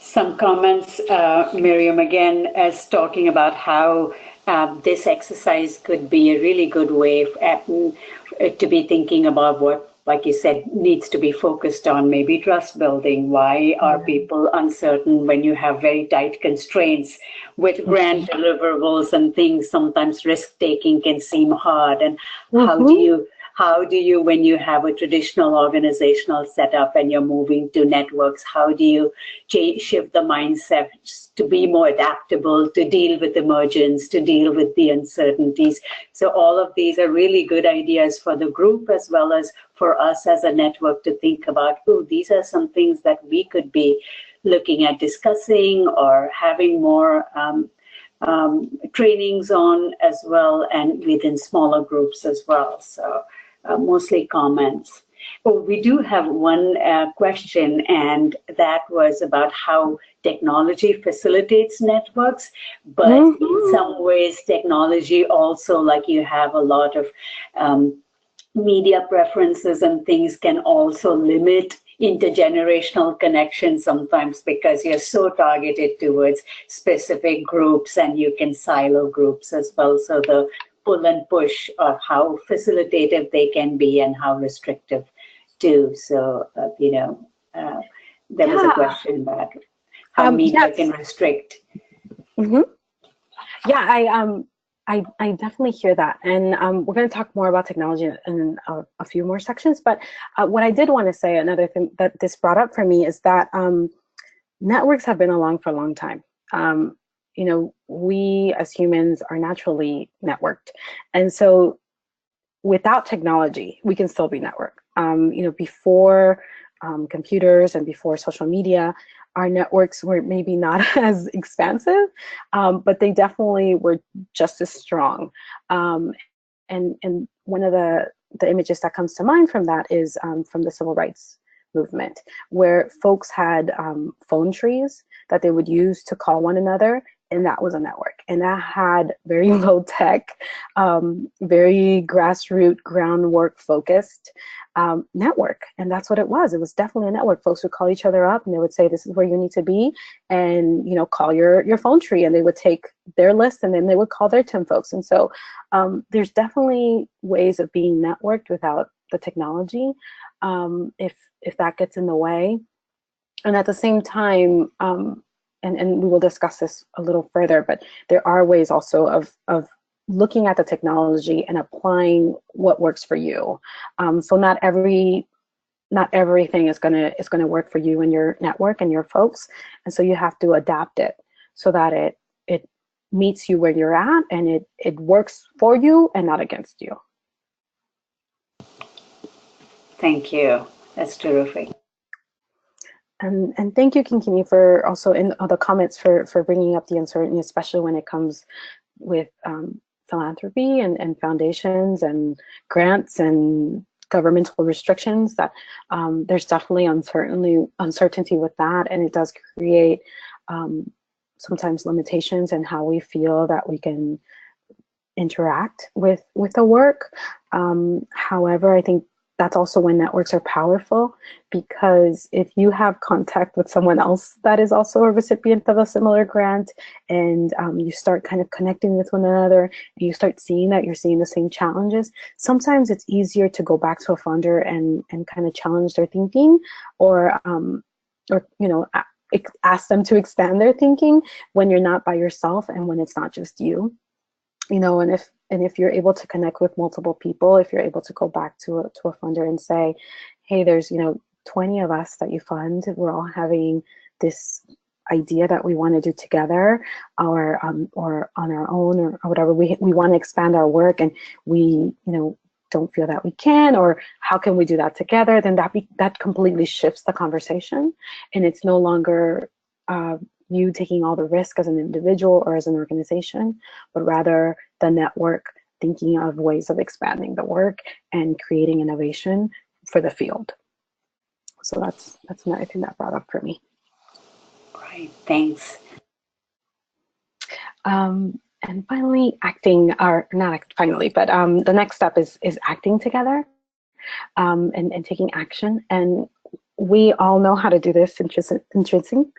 Some comments, Miriam, again, as talking about how this exercise could be a really good way to be thinking about what, like you said, needs to be focused on, maybe trust building. Why are people uncertain when you have very tight constraints with grant deliverables and things? Sometimes risk taking can seem hard. And how do you, when you have a traditional organizational setup and you're moving to networks, how do you shift the mindset to be more adaptable, to deal with emergence, to deal with the uncertainties? So all of these are really good ideas for the group as well as for us as a network to think about, oh, these are some things that we could be looking at discussing or having more trainings on as well, and within smaller groups as well. So mostly comments. Oh, we do have one question, and that was about how technology facilitates networks, but in some ways technology also, like you have a lot of media preferences and things, can also limit intergenerational connections sometimes because you're so targeted towards specific groups and you can silo groups as well. So the pull and push of how facilitative they can be and how restrictive too. So, there was a question about how media Yes. can restrict. Hmm. Yeah, I definitely hear that, and we're going to talk more about technology in a few more sections. But what I did want to say, another thing that this brought up for me, is that networks have been along for a long time. We as humans are naturally networked, and so without technology, we can still be networked. Before computers and before social media, our networks were maybe not as expansive, but they definitely were just as strong. And one of the images that comes to mind from that is from the civil rights movement, where folks had phone trees that they would use to call one another, and that was a network. And that had very low tech, very grassroots, groundwork focused network. And that's what it was. It was definitely a network. Folks would call each other up and they would say, this is where you need to be, and call your phone tree, and they would take their list and then they would call their 10 folks. And so there's definitely ways of being networked without the technology, if that gets in the way. And at the same time, and we will discuss this a little further, but there are ways also of looking at the technology and applying what works for you. So not everything is gonna work for you and your network and your folks, and so you have to adapt it so that it meets you where you're at, and it works for you and not against you. Thank you. That's terrific. And thank you, Kinkini, for also in the comments for bringing up the uncertainty, especially when it comes with philanthropy and foundations and grants and governmental restrictions. That there's definitely uncertainty with that, and it does create sometimes limitations in how we feel that we can interact with the work. However, I think that's also when networks are powerful, because if you have contact with someone else that is also a recipient of a similar grant, and you start kind of connecting with one another, and you start seeing that you're seeing the same challenges, sometimes it's easier to go back to a funder and kind of challenge their thinking, or ask them to expand their thinking when you're not by yourself and when it's not just you. And if you're able to connect with multiple people, if you're able to go back to a funder and say, hey, there's 20 of us that you fund, we're all having this idea that we want to do together, or on our own, or whatever, we want to expand our work, and we don't feel that we can, or how can we do that together, then that completely shifts the conversation, and it's no longer you taking all the risk as an individual or as an organization, but rather the network thinking of ways of expanding the work and creating innovation for the field. So that's another thing that brought up for me. Right, thanks. And finally, acting, or not finally, but the next step is acting together, and taking action. And we all know how to do this intrinsically.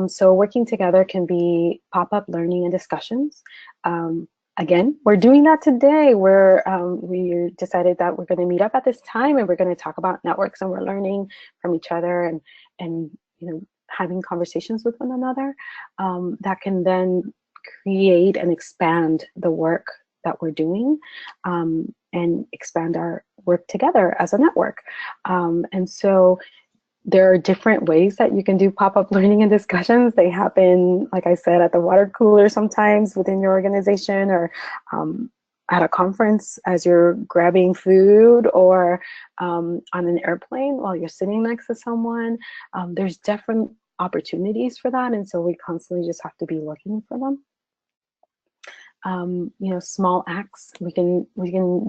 So working together can be pop-up learning and discussions. Again, we're doing that today. We decided that we're going to meet up at this time, and we're going to talk about networks, and we're learning from each other, and having conversations with one another that can then create and expand the work that we're doing, and expand our work together as a network. And so there are different ways that you can do pop-up learning and discussions. They happen, like I said, at the water cooler sometimes within your organization, or at a conference as you're grabbing food, or on an airplane while you're sitting next to someone. There's different opportunities for that, and so we constantly just have to be looking for them. Small acts. We can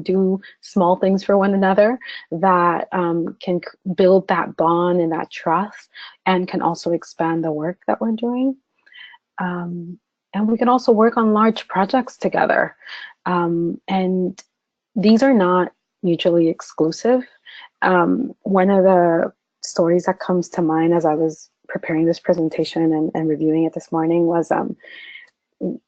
do small things for one another that can build that bond and that trust, and can also expand the work that we're doing. And we can also work on large projects together. And these are not mutually exclusive. One of the stories that comes to mind as I was preparing this presentation and reviewing it this morning was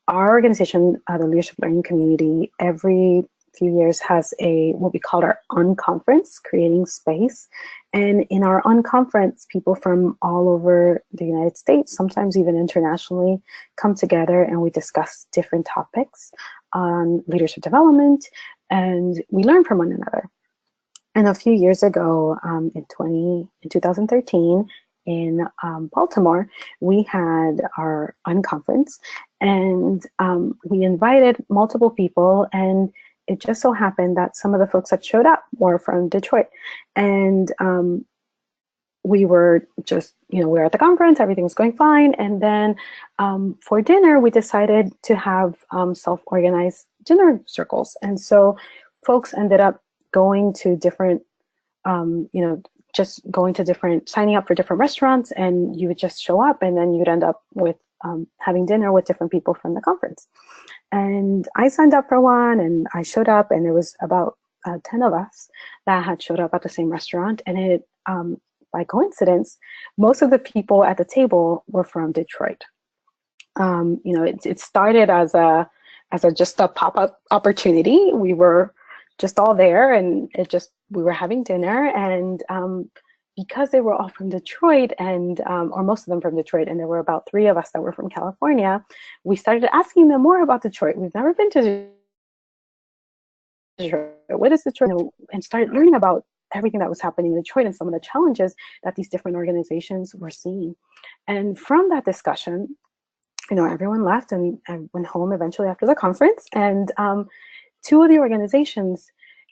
our organization, the Leadership Learning Community, every few years has what we call our unconference, creating space. And in our unconference, people from all over the United States, sometimes even internationally, come together and we discuss different topics on leadership development, and we learn from one another. And a few years ago, in 2013, in Baltimore, we had our unconference, and we invited multiple people, and it just so happened that some of the folks that showed up were from Detroit. And we were just, we were at the conference, everything was going fine. And then for dinner, we decided to have self-organized dinner circles. And so folks ended up going to different, signing up for different restaurants, and you would just show up, and then you'd end up with having dinner with different people from the conference. And I signed up for one, and I showed up, and there was about 10 of us that had showed up at the same restaurant. And it, by coincidence, most of the people at the table were from Detroit. It started as just a pop-up opportunity. We were just all there, and we were having dinner, and because they were all from Detroit, and or most of them from Detroit, and there were about 3 of us that were from California, we started asking them more about Detroit. We've never been to Detroit. What is Detroit? And started learning about everything that was happening in Detroit and some of the challenges that these different organizations were seeing. And from that discussion, everyone left, and I went home eventually after the conference, and 2 of the organizations,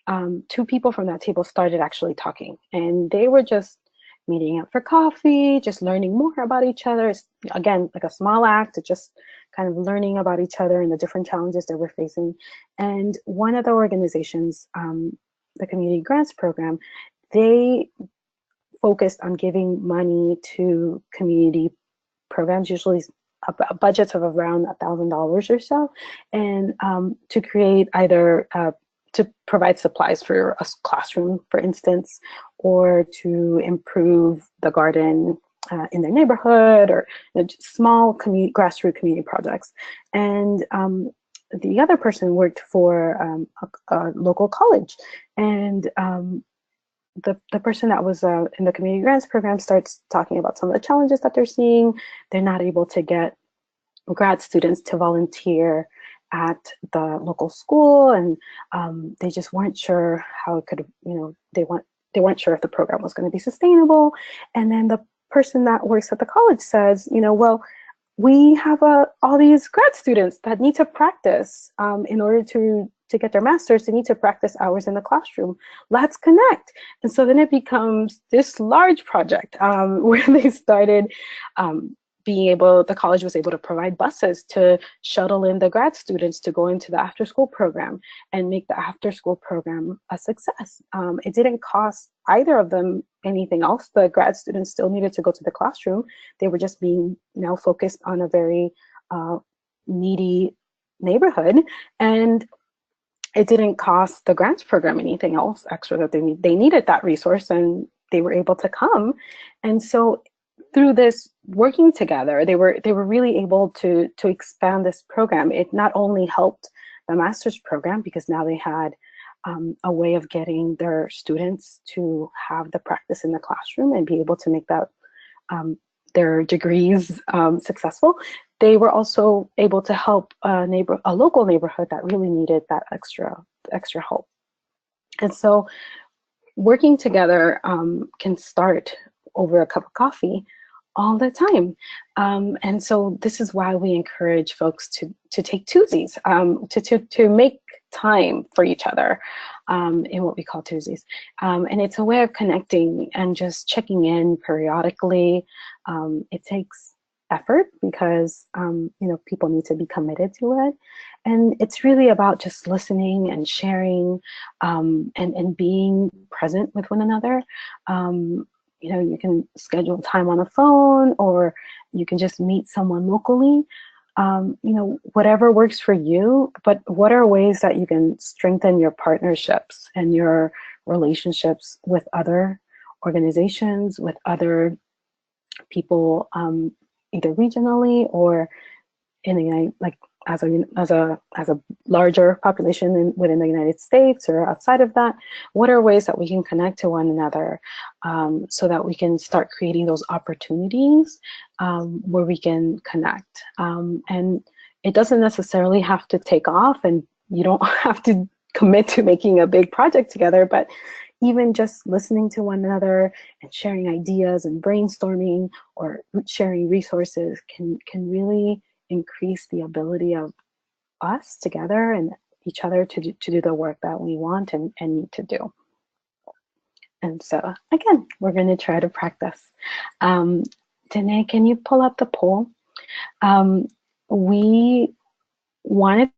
2 people from that table started actually talking, and they were just meeting up for coffee, just learning more about each other. It's, again, like a small act, just kind of learning about each other and the different challenges that we're facing. And one of the organizations, the Community Grants Program, they focused on giving money to community programs, usually budgets of around $1,000 or so, and to create either to provide supplies for a classroom, for instance, or to improve the garden in their neighborhood, or small grassroots community projects. And the other person worked for a local college, and the person that was in the community grants program starts talking about some of the challenges that they're seeing. They're not able to get grad students to volunteer at the local school, and they just weren't sure how it could, they weren't sure if the program was going to be sustainable. And then the person that works at the college says, well, we have all these grad students that need to practice in order to get their master's. They need to practice hours in the classroom. Let's connect. And so then it becomes this large project where they started the college was able to provide buses to shuttle in the grad students to go into the after-school program and make the after-school program a success. It didn't cost either of them anything else. The grad students still needed to go to the classroom. They were just being now focused on a very needy neighborhood, and it didn't cost the grants program anything else extra that they needed that resource, and they were able to come. And so through this working together, they were really able to expand this program. It not only helped the master's program, because now they had a way of getting their students to have the practice in the classroom and be able to make that their degrees successful. They were also able to help a local neighborhood that really needed that extra help. And so working together can start over a cup of coffee all the time. And so this is why we encourage folks to take Tuesdays, to make time for each other in what we call Tuesdays. And it's a way of connecting and just checking in periodically. It takes effort because people need to be committed to it. And it's really about just listening and sharing and being present with one another. You can schedule time on a phone, or you can just meet someone locally, whatever works for you. But what are ways that you can strengthen your partnerships and your relationships with other organizations, with other people, either regionally or in the as a larger population within the United States or outside of that, what are ways that we can connect to one another, so that we can start creating those opportunities where we can connect. And it doesn't necessarily have to take off, and you don't have to commit to making a big project together, but even just listening to one another and sharing ideas and brainstorming or sharing resources can really increase the ability of us together and each other to do the work that we want and need to do. And so again, we're going to try to practice. Danae, can you pull up the poll? We wanted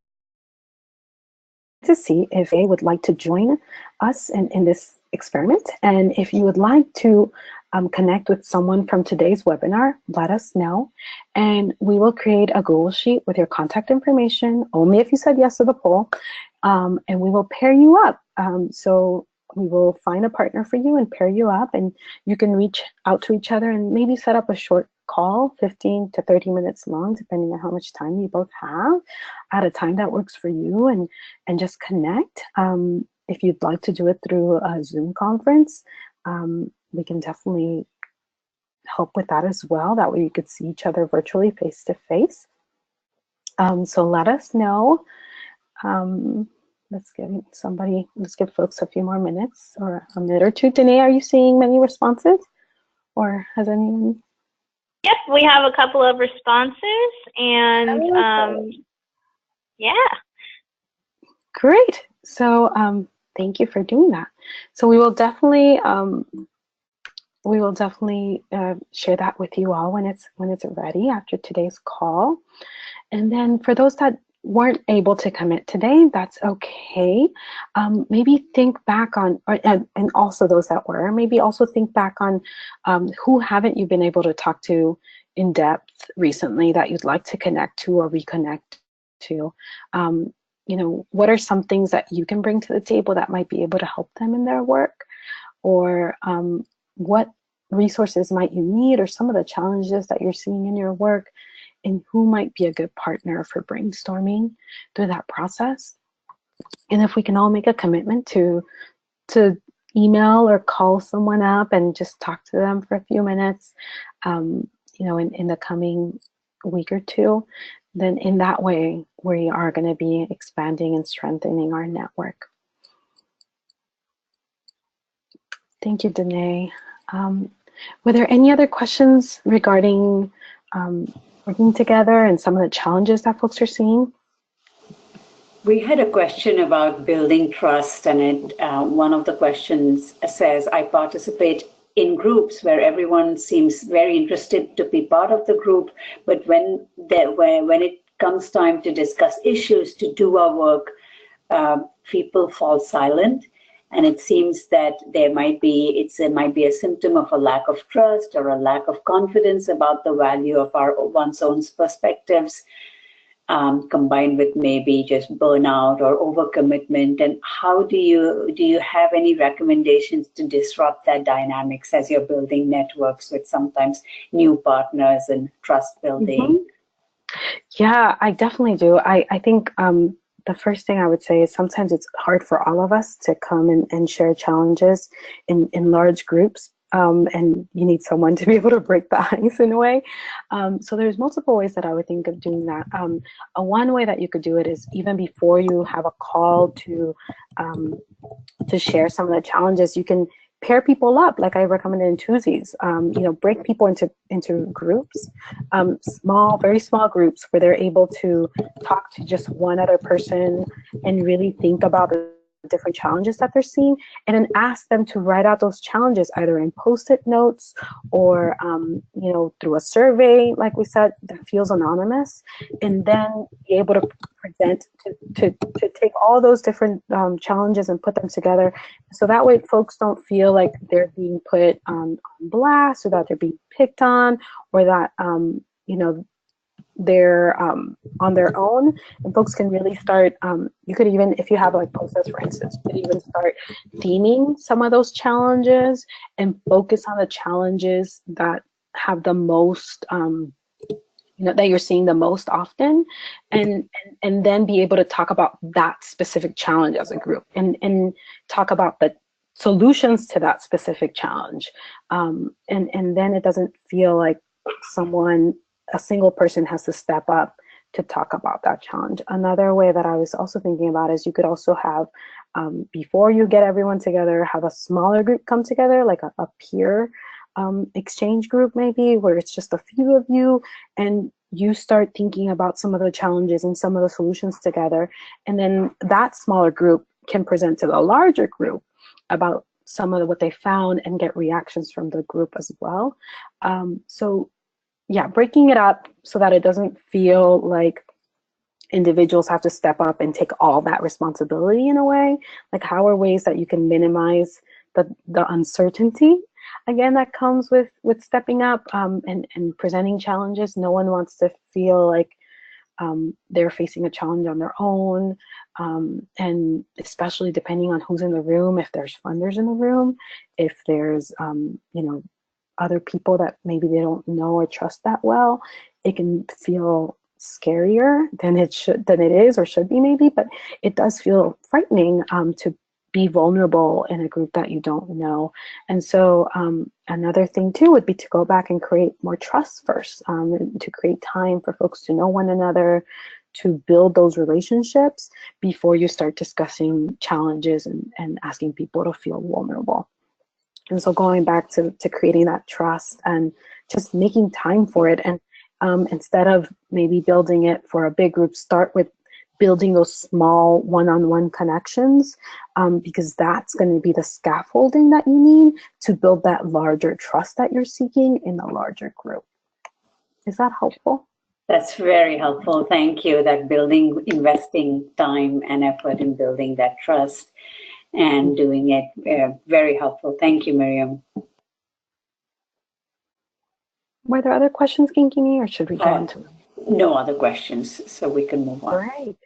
to see if they would like to join us in this experiment. And if you would like to connect with someone from today's webinar, let us know. And we will create a Google Sheet with your contact information, only if you said yes to the poll. And we will pair you up. So we will find a partner for you and pair you up, and you can reach out to each other and maybe set up a short call, 15 to 30 minutes long, depending on how much time you both have, at a time that works for you, and just connect. If you'd like to do it through a Zoom conference, we can definitely help with that as well. That way you could see each other virtually, face to face. So let us know. Let's give folks a few more minutes, or a minute or two. Danae, are you seeing many responses, or has anyone? Yep, we have a couple of responses, and yeah. Great. So thank you for doing that. So we will definitely share that with you all when it's ready after today's call. And then for those that weren't able to commit today, that's okay. Maybe think back on, and also those that were, maybe also think back on who haven't you been able to talk to in depth recently that you'd like to connect to or reconnect to. You know, what are some things that you can bring to the table that might be able to help them in their work? Or what resources might you need, or some of the challenges that you're seeing in your work, and who might be a good partner for brainstorming through that process. And if we can all make a commitment to email or call someone up and just talk to them for a few minutes, you know, in the coming week or two, then in that way, we are going to be expanding and strengthening our network. Thank you, Danae. Were there any other questions regarding working together and some of the challenges that folks are seeing? We had a question about building trust, and one of the questions says, I participate in groups where everyone seems very interested to be part of the group, but when it comes time to discuss issues, to do our work, people fall silent. And it seems that it might be a symptom of a lack of trust or a lack of confidence about the value of one's own perspectives, combined with maybe just burnout or overcommitment. And how do you have any recommendations to disrupt that dynamics as you're building networks with sometimes new partners and trust building? Mm-hmm. Yeah, I definitely do. I think the first thing I would say is sometimes it's hard for all of us to come and share challenges in large groups. And you need someone to be able to break the ice in a way. So there's multiple ways that I would think of doing that. One way that you could do it is even before you have a call to share some of the challenges, you can pair people up, like I recommended in Tuesdays. You know, break people into groups, very small groups where they're able to talk to just one other person and really think about the different challenges that they're seeing, and then ask them to write out those challenges either in post-it notes or you know, through a survey, like we said, that feels anonymous, and then be able to present to take all those different challenges and put them together, so that way folks don't feel like they're being put on blast, or that they're being picked on, or that you know, they're on their own, and folks can really start, you could even, if you have like posters, for instance, you could even start theming some of those challenges and focus on the challenges that have the most, you that you're seeing the most often, and then be able to talk about that specific challenge as a group, and talk about the solutions to that specific challenge, and then it doesn't feel like a single person has to step up to talk about that challenge. Another way that I was also thinking about is you could also have, before you get everyone together, have a smaller group come together, like a peer exchange group maybe, where it's just a few of you, and you start thinking about some of the challenges and some of the solutions together. And then that smaller group can present to the larger group about some of what they found and get reactions from the group as well. So yeah, breaking it up so that it doesn't feel like individuals have to step up and take all that responsibility in a way. Like, how are ways that you can minimize the uncertainty, again, that comes with stepping up and presenting challenges. No one wants to feel like they're facing a challenge on their own, and especially depending on who's in the room, if there's funders in the room, if there's other people that maybe they don't know or trust that well, it can feel scarier than it is or should be maybe, but it does feel frightening to be vulnerable in a group that you don't know. And so another thing too would be to go back and create more trust first, to create time for folks to know one another, to build those relationships before you start discussing challenges and asking people to feel vulnerable. And so going back to creating that trust and just making time for it. And instead of maybe building it for a big group, start with building those small one-on-one connections, because that's going to be the scaffolding that you need to build that larger trust that you're seeking in a larger group. Is that helpful? That's very helpful. Thank you. That investing time and effort in building that trust and doing it, very helpful. Thank you, Miriam. Were there other questions, Kinkini, or should we get into them? No other questions, so we can move on. Great.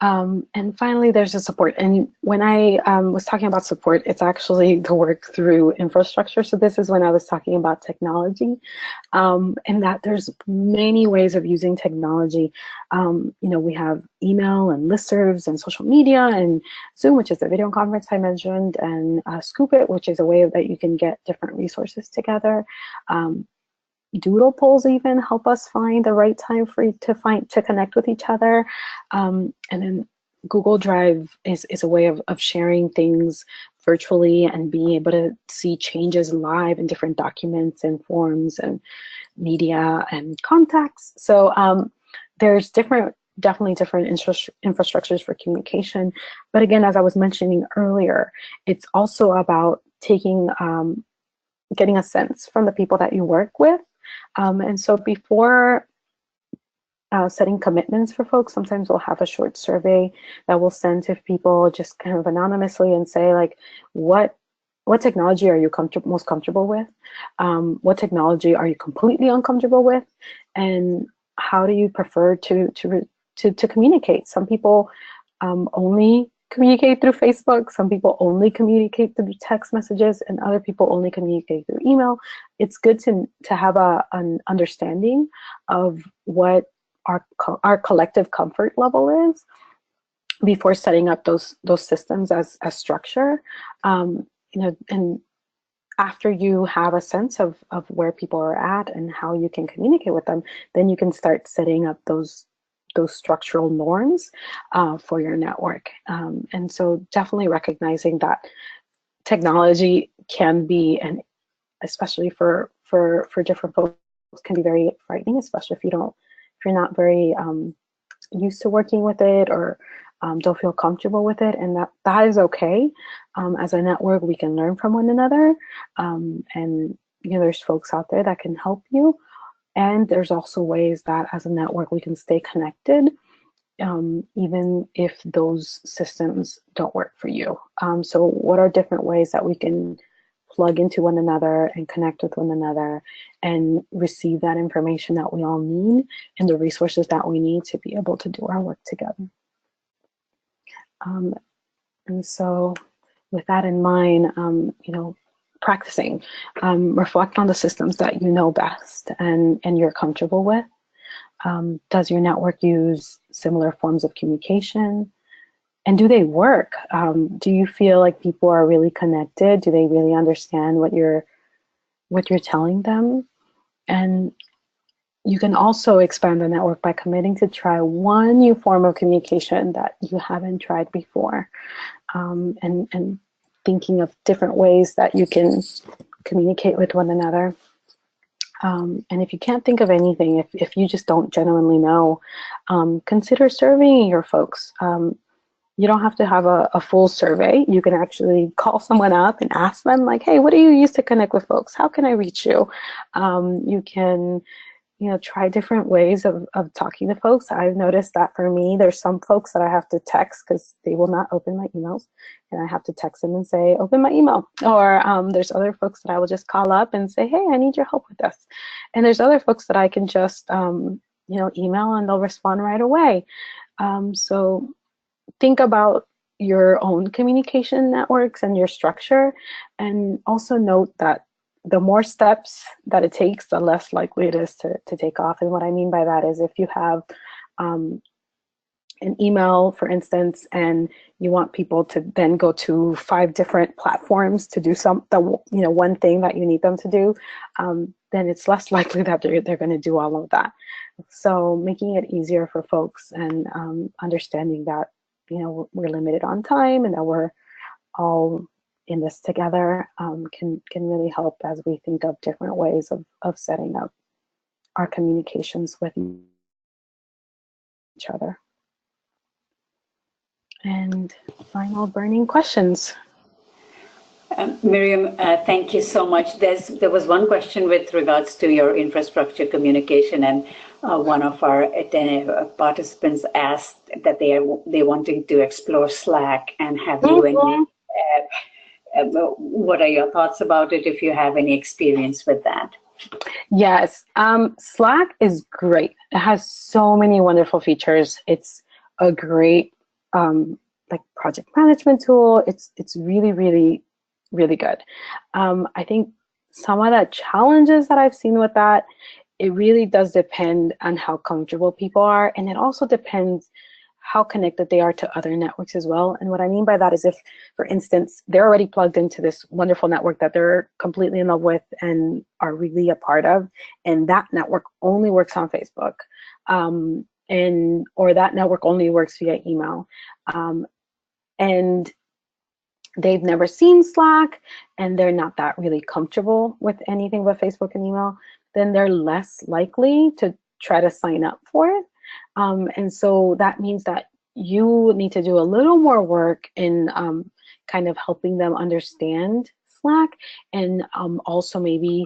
And finally, there's a support. And when I was talking about support, it's actually the work through infrastructure. So this is when I was talking about technology, and that there's many ways of using technology. We have email and listservs and social media and Zoom, which is the video conference I mentioned, and Scoop It, which is a way that you can get different resources together. Doodle polls even help us find the right time to connect with each other. And then Google Drive is a way of sharing things virtually and being able to see changes live in different documents and forms and media and contacts. So there's definitely different infrastructures for communication. But again, as I was mentioning earlier, it's also about getting a sense from the people that you work with. And so before setting commitments for folks, sometimes we'll have a short survey that we'll send to people just kind of anonymously and say, like, what technology are you most comfortable with? What technology are you completely uncomfortable with? And how do you prefer to communicate? Some people only communicate through Facebook, some people only communicate through text messages, and other people only communicate through email. It's good to have an understanding of what our collective comfort level is before setting up those systems as structure. And after you have a sense of where people are at and how you can communicate with them, then you can start setting up those structural norms for your network. And so definitely recognizing that technology can be, and especially for different folks, can be very frightening, especially if you're not very used to working with it or don't feel comfortable with it. And that is okay. As a network, we can learn from one another. And there's folks out there that can help you. And there's also ways that as a network we can stay connected, even if those systems don't work for you. So what are different ways that we can plug into one another and connect with one another and receive that information that we all need and the resources that we need to be able to do our work together? And so with that in mind, practicing, reflect on the systems that you know best and you're comfortable with. Does your network use similar forms of communication? And do they work? Do you feel like people are really connected? Do they really understand what you're telling them? And you can also expand the network by committing to try one new form of communication that you haven't tried before, and thinking of different ways that you can communicate with one another. And if you can't think of anything, if you just don't genuinely know, consider surveying your folks. You don't have to have a full survey. You can actually call someone up and ask them, like, hey, what do you use to connect with folks? How can I reach you? You can, try different ways of talking to folks. I've noticed that for me, there's some folks that I have to text because they will not open my emails. And I have to text them and say, open my email. Or there's other folks that I will just call up and say, hey, I need your help with this. And there's other folks that I can just, email and they'll respond right away. So think about your own communication networks and your structure, and also note that the more steps that it takes, the less likely it is to take off. And what I mean by that is if you have an email, for instance, and you want people to then go to 5 different platforms to do one thing that you need them to do, then it's less likely that they're going to do all of that. So making it easier for folks and understanding that we're limited on time and that we're all in this together can really help as we think of different ways of setting up our communications with each other. And final burning questions. Miriam, thank you so much. There was one question with regards to your infrastructure communication, and one of our participants asked that they wanting to explore Slack and have you and what are your thoughts about it if you have any experience with that? Yes, Slack is great. It has so many wonderful features. It's a great project management tool. It's really, really, really good. I think some of the challenges that I've seen with that, it really does depend on how comfortable people are, and it also depends how connected they are to other networks as well. And what I mean by that is if, for instance, they're already plugged into this wonderful network that they're completely in love with and are really a part of, and that network only works on Facebook, or that network only works via email, and they've never seen Slack and they're not that really comfortable with anything but Facebook and email, then they're less likely to try to sign up for it. And so that means that you need to do a little more work in kind of helping them understand Slack, and also maybe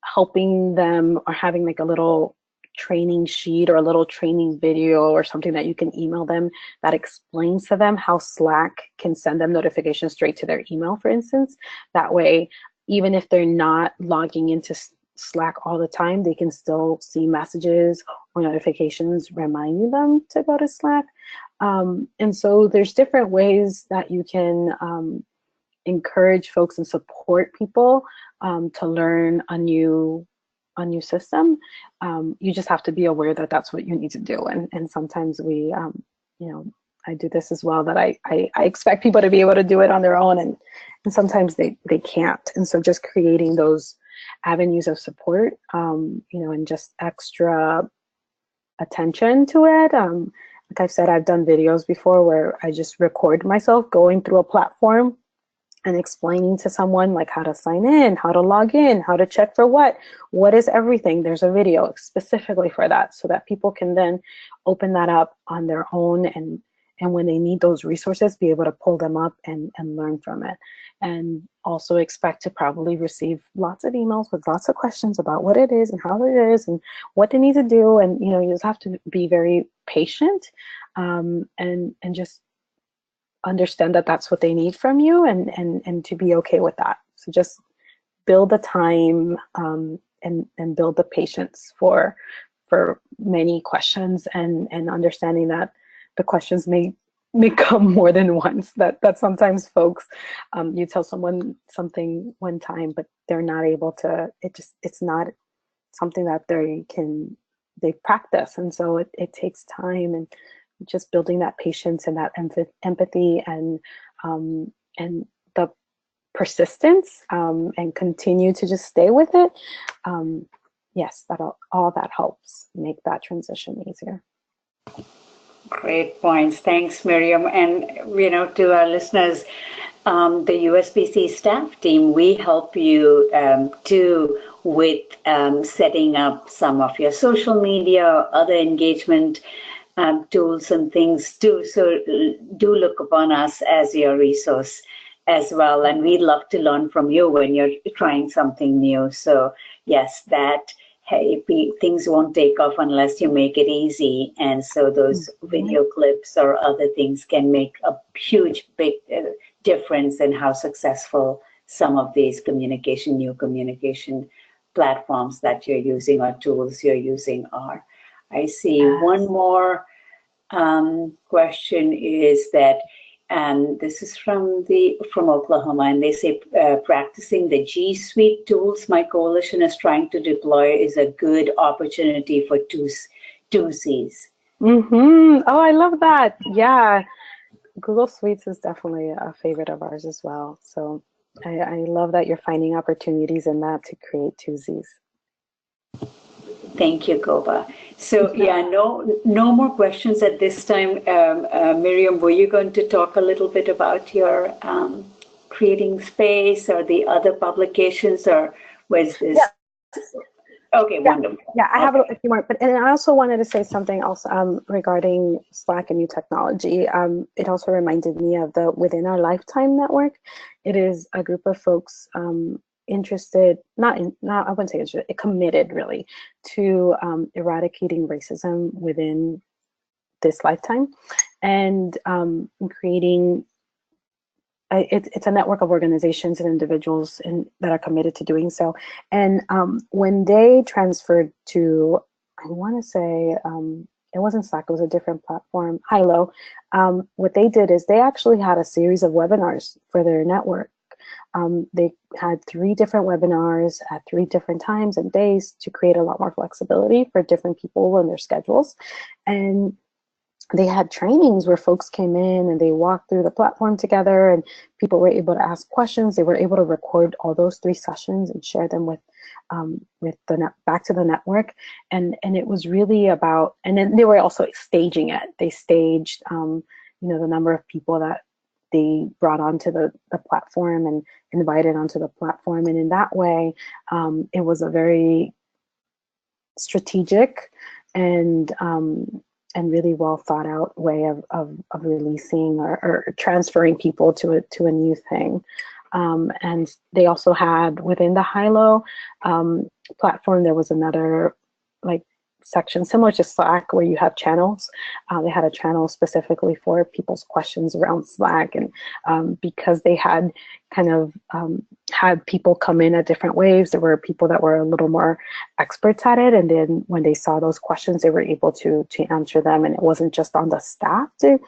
helping them or having like a little training sheet or a little training video or something that you can email them that explains to them how Slack can send them notifications straight to their email, for instance. That way, even if they're not logging into Slack all the time, they can still see messages or notifications reminding them to go to Slack. And so there's different ways that you can encourage folks and support people to learn a new system. You just have to be aware that that's what you need to do. And sometimes we, I do this as well, that I expect people to be able to do it on their own, and sometimes they can't. And so just creating those avenues of support, and just extra attention to it. Like I've said, I've done videos before where I just record myself going through a platform and explaining to someone like how to sign in, how to log in, how to check for what is everything. There's a video specifically for that, so that people can then open that up on their own, and when they need those resources, be able to pull them up and learn from it. And also expect to probably receive lots of emails with lots of questions about what it is and how it is and what they need to do. And you just have to be very patient, and just understand that that's what they need from you, and to be okay with that. So just build the time, and build the patience for many questions, and understanding that the questions may come more than once, that sometimes folks, you tell someone something one time, but they're not able to, it's not something that they can they practice, and so it takes time, and just building that patience and that empathy and the persistence, and continue to just stay with it. Yes, that all that helps make that transition easier. Great points. Thanks, Miriam. And, to our listeners, the USBC staff team, we help you too with setting up some of your social media or other engagement tools and things too. So do look upon us as your resource as well. And we'd love to learn from you when you're trying something new. So yes, things won't take off unless you make it easy. And so those video clips or other things can make a huge, big difference in how successful some of these new communication platforms that you're using or tools you're using are. I see one more question is that, and this is from Oklahoma, and they say practicing the G Suite tools my coalition is trying to deploy is a good opportunity for two Cs. Oh, I love that. Yeah, Google Suites is definitely a favorite of ours as well. So I love that you're finding opportunities in that to create twosies. Thank you, Goba. So yeah, no more questions at this time. Miriam, were you going to talk a little bit about your creating space or the other publications, or was this? Yeah. Okay, yeah. Wonderful. Yeah, I have a few more, and I also wanted to say something else regarding Slack and new technology. It also reminded me of the Within Our Lifetime network. It is a group of folks interested, I wouldn't say interested, committed really to eradicating racism within this lifetime, and creating. It's a network of organizations and individuals that are committed to doing so. And when they transferred to, I want to say, it wasn't Slack, it was a different platform, Hilo. What they did is they actually had a series of webinars for their network. They had 3 different webinars at 3 different times and days to create a lot more flexibility for different people and their schedules. And they had trainings where folks came in and they walked through the platform together, and people were able to ask questions. They were able to record all those 3 sessions and share them with back to the network. And it was really about, and then they were also staging it. They staged, the number of people that they brought onto the platform and invited onto the platform. And in that way, it was a very strategic and really well thought out way of releasing or transferring people to a new thing. And they also had within the Hilo platform, there was another section similar to Slack where you have channels. They had a channel specifically for people's questions around Slack, and because they had kind of had people come in at different waves, there were people that were a little more experts at it, and then when they saw those questions, they were able to answer them, and it wasn't just on the staff to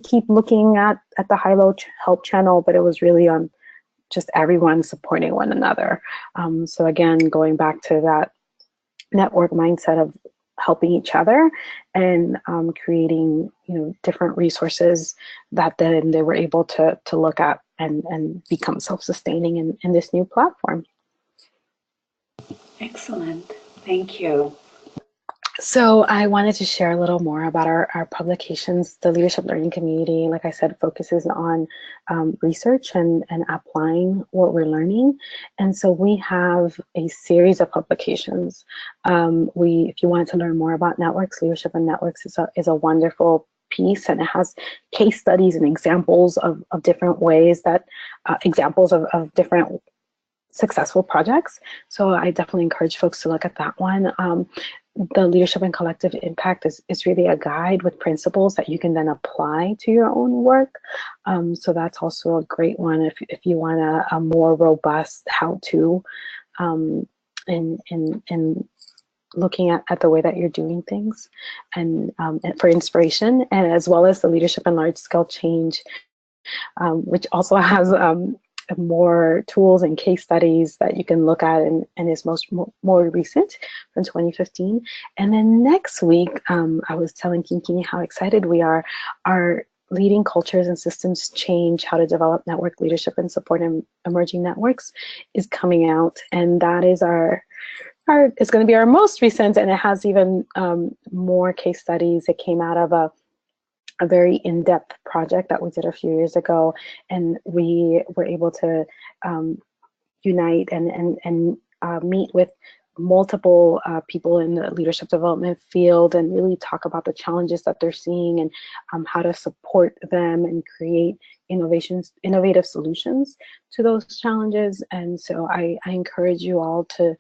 keep looking at the Hilo help channel, but it was really on just everyone supporting one another. So again, going back to that network mindset of helping each other and creating different resources that then they were able to look at and become self-sustaining in this new platform. Excellent. Thank you. So I wanted to share a little more about our publications. The Leadership Learning community, like I said, focuses on research and applying what we're learning. And so we have a series of publications. If you wanted to learn more about networks, Leadership and Networks is a wonderful piece, and it has case studies and examples of different ways that, examples of different successful projects. So I definitely encourage folks to look at that one. The Leadership and Collective Impact is really a guide with principles that you can then apply to your own work. So that's also a great one if you want a more robust how-to in looking at the way that you're doing things and for inspiration, and as well as the Leadership and Large Scale Change, which also has more tools and case studies that you can look at, and is more recent from 2015. And then next week, I was telling Kinkini how excited we are. Our Leading Cultures and Systems Change, How to Develop Network Leadership and Support Emerging Networks is coming out. And that is it's going to be our most recent, and it has even more case studies. It came out of a very in-depth project that we did a few years ago, and we were able to unite and meet with multiple people in the leadership development field and really talk about the challenges that they're seeing and how to support them and create innovative solutions to those challenges. And so I encourage you all to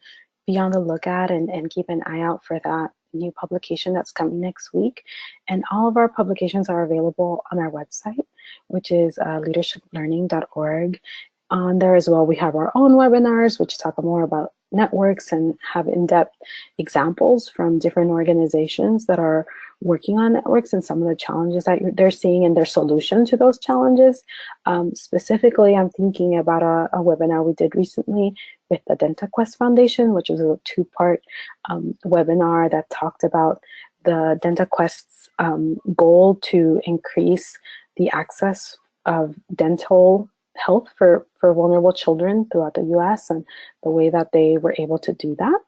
be on the lookout and keep an eye out for that new publication that's coming next week. And all of our publications are available on our website, which is leadershiplearning.org. On there as well, we have our own webinars, which talk more about networks and have in-depth examples from different organizations that are working on networks and some of the challenges that they're seeing and their solution to those challenges. Specifically, I'm thinking about a webinar we did recently with the DentaQuest Foundation, which is a two-part webinar that talked about the DentaQuest's goal to increase the access of dental health for vulnerable children throughout the US and the way that they were able to do that.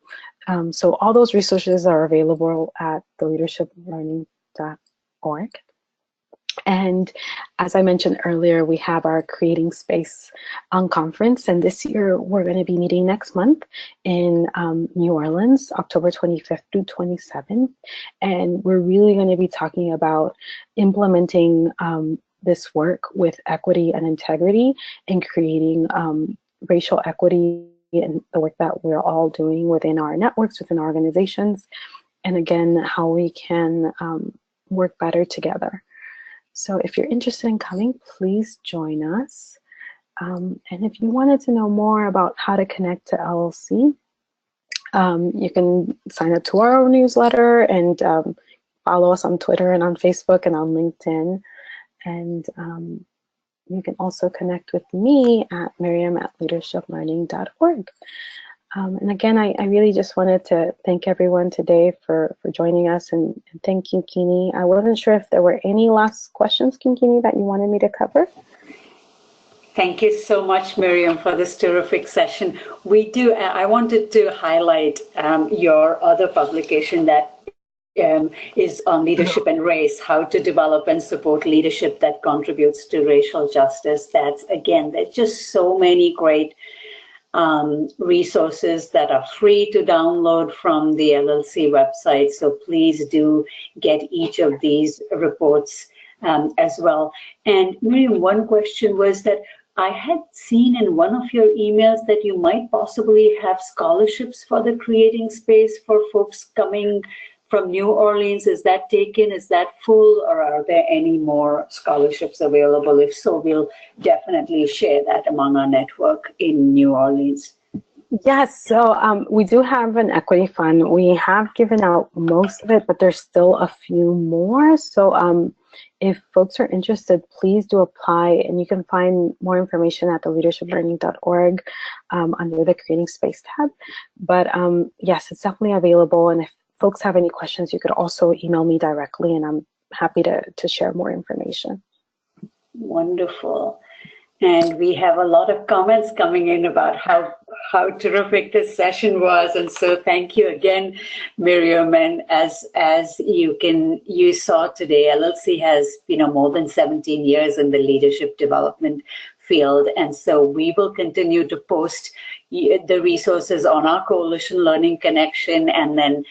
So all those resources are available at theleadershiplearning.org. And as I mentioned earlier, we have our Creating Space conference, and this year we're going to be meeting next month in New Orleans, October 25th through 27th. And we're really going to be talking about implementing this work with equity and integrity and creating racial equity in the work that we're all doing within our networks, within our organizations, and again, how we can work better together. So if you're interested in coming, please join us. And if you wanted to know more about how to connect to LLC, you can sign up to our newsletter and follow us on Twitter and on Facebook and on LinkedIn. And you can also connect with me at Miriam@leadershiplearning.org. And again, I really just wanted to thank everyone today for joining us, and thank you, Kini. I wasn't sure if there were any last questions, Kini, that you wanted me to cover. Thank you so much, Miriam, for this terrific session. I wanted to highlight your other publication that is on leadership and race, how to develop and support leadership that contributes to racial justice. There's just so many great resources that are free to download from the LLC website. So please do get each of these reports as well. And Miriam, one question was that I had seen in one of your emails that you might possibly have scholarships for the Creating Space for folks coming from New Orleans. Is that taken? Is that full? Or are there any more scholarships available? If so, we'll definitely share that among our network in New Orleans. Yes, so we do have an equity fund. We have given out most of it, but there's still a few more. So if folks are interested, please do apply, and you can find more information at theleadershiplearning.org under the Creating Space tab. But yes, it's definitely available, and if folks have any questions, you could also email me directly, and I'm happy to share more information. Wonderful. And we have a lot of comments coming in about how terrific this session was. And so thank you again, Miriam. And as you saw today, LLC has more than 17 years in the leadership development field. And so we will continue to post the resources on our Coalition Learning Connection. And then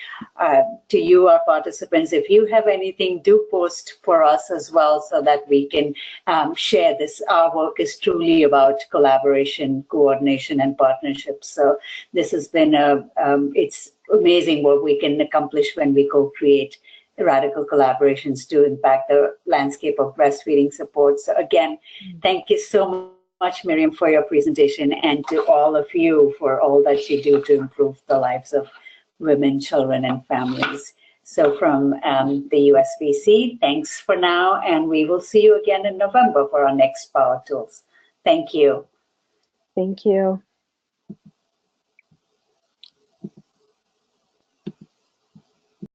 to you, our participants, if you have anything, do post for us as well so that we can share this. Our work is truly about collaboration, coordination, and partnerships. So this has been it's amazing what we can accomplish when we co-create radical collaborations to impact the landscape of breastfeeding support. So again, thank you so much, Miriam, for your presentation, and to all of you for all that you do to improve the lives of women, children, and families. So from the USVC, thanks for now, and we will see you again in November for our next Power Tools. Thank you. Thank you.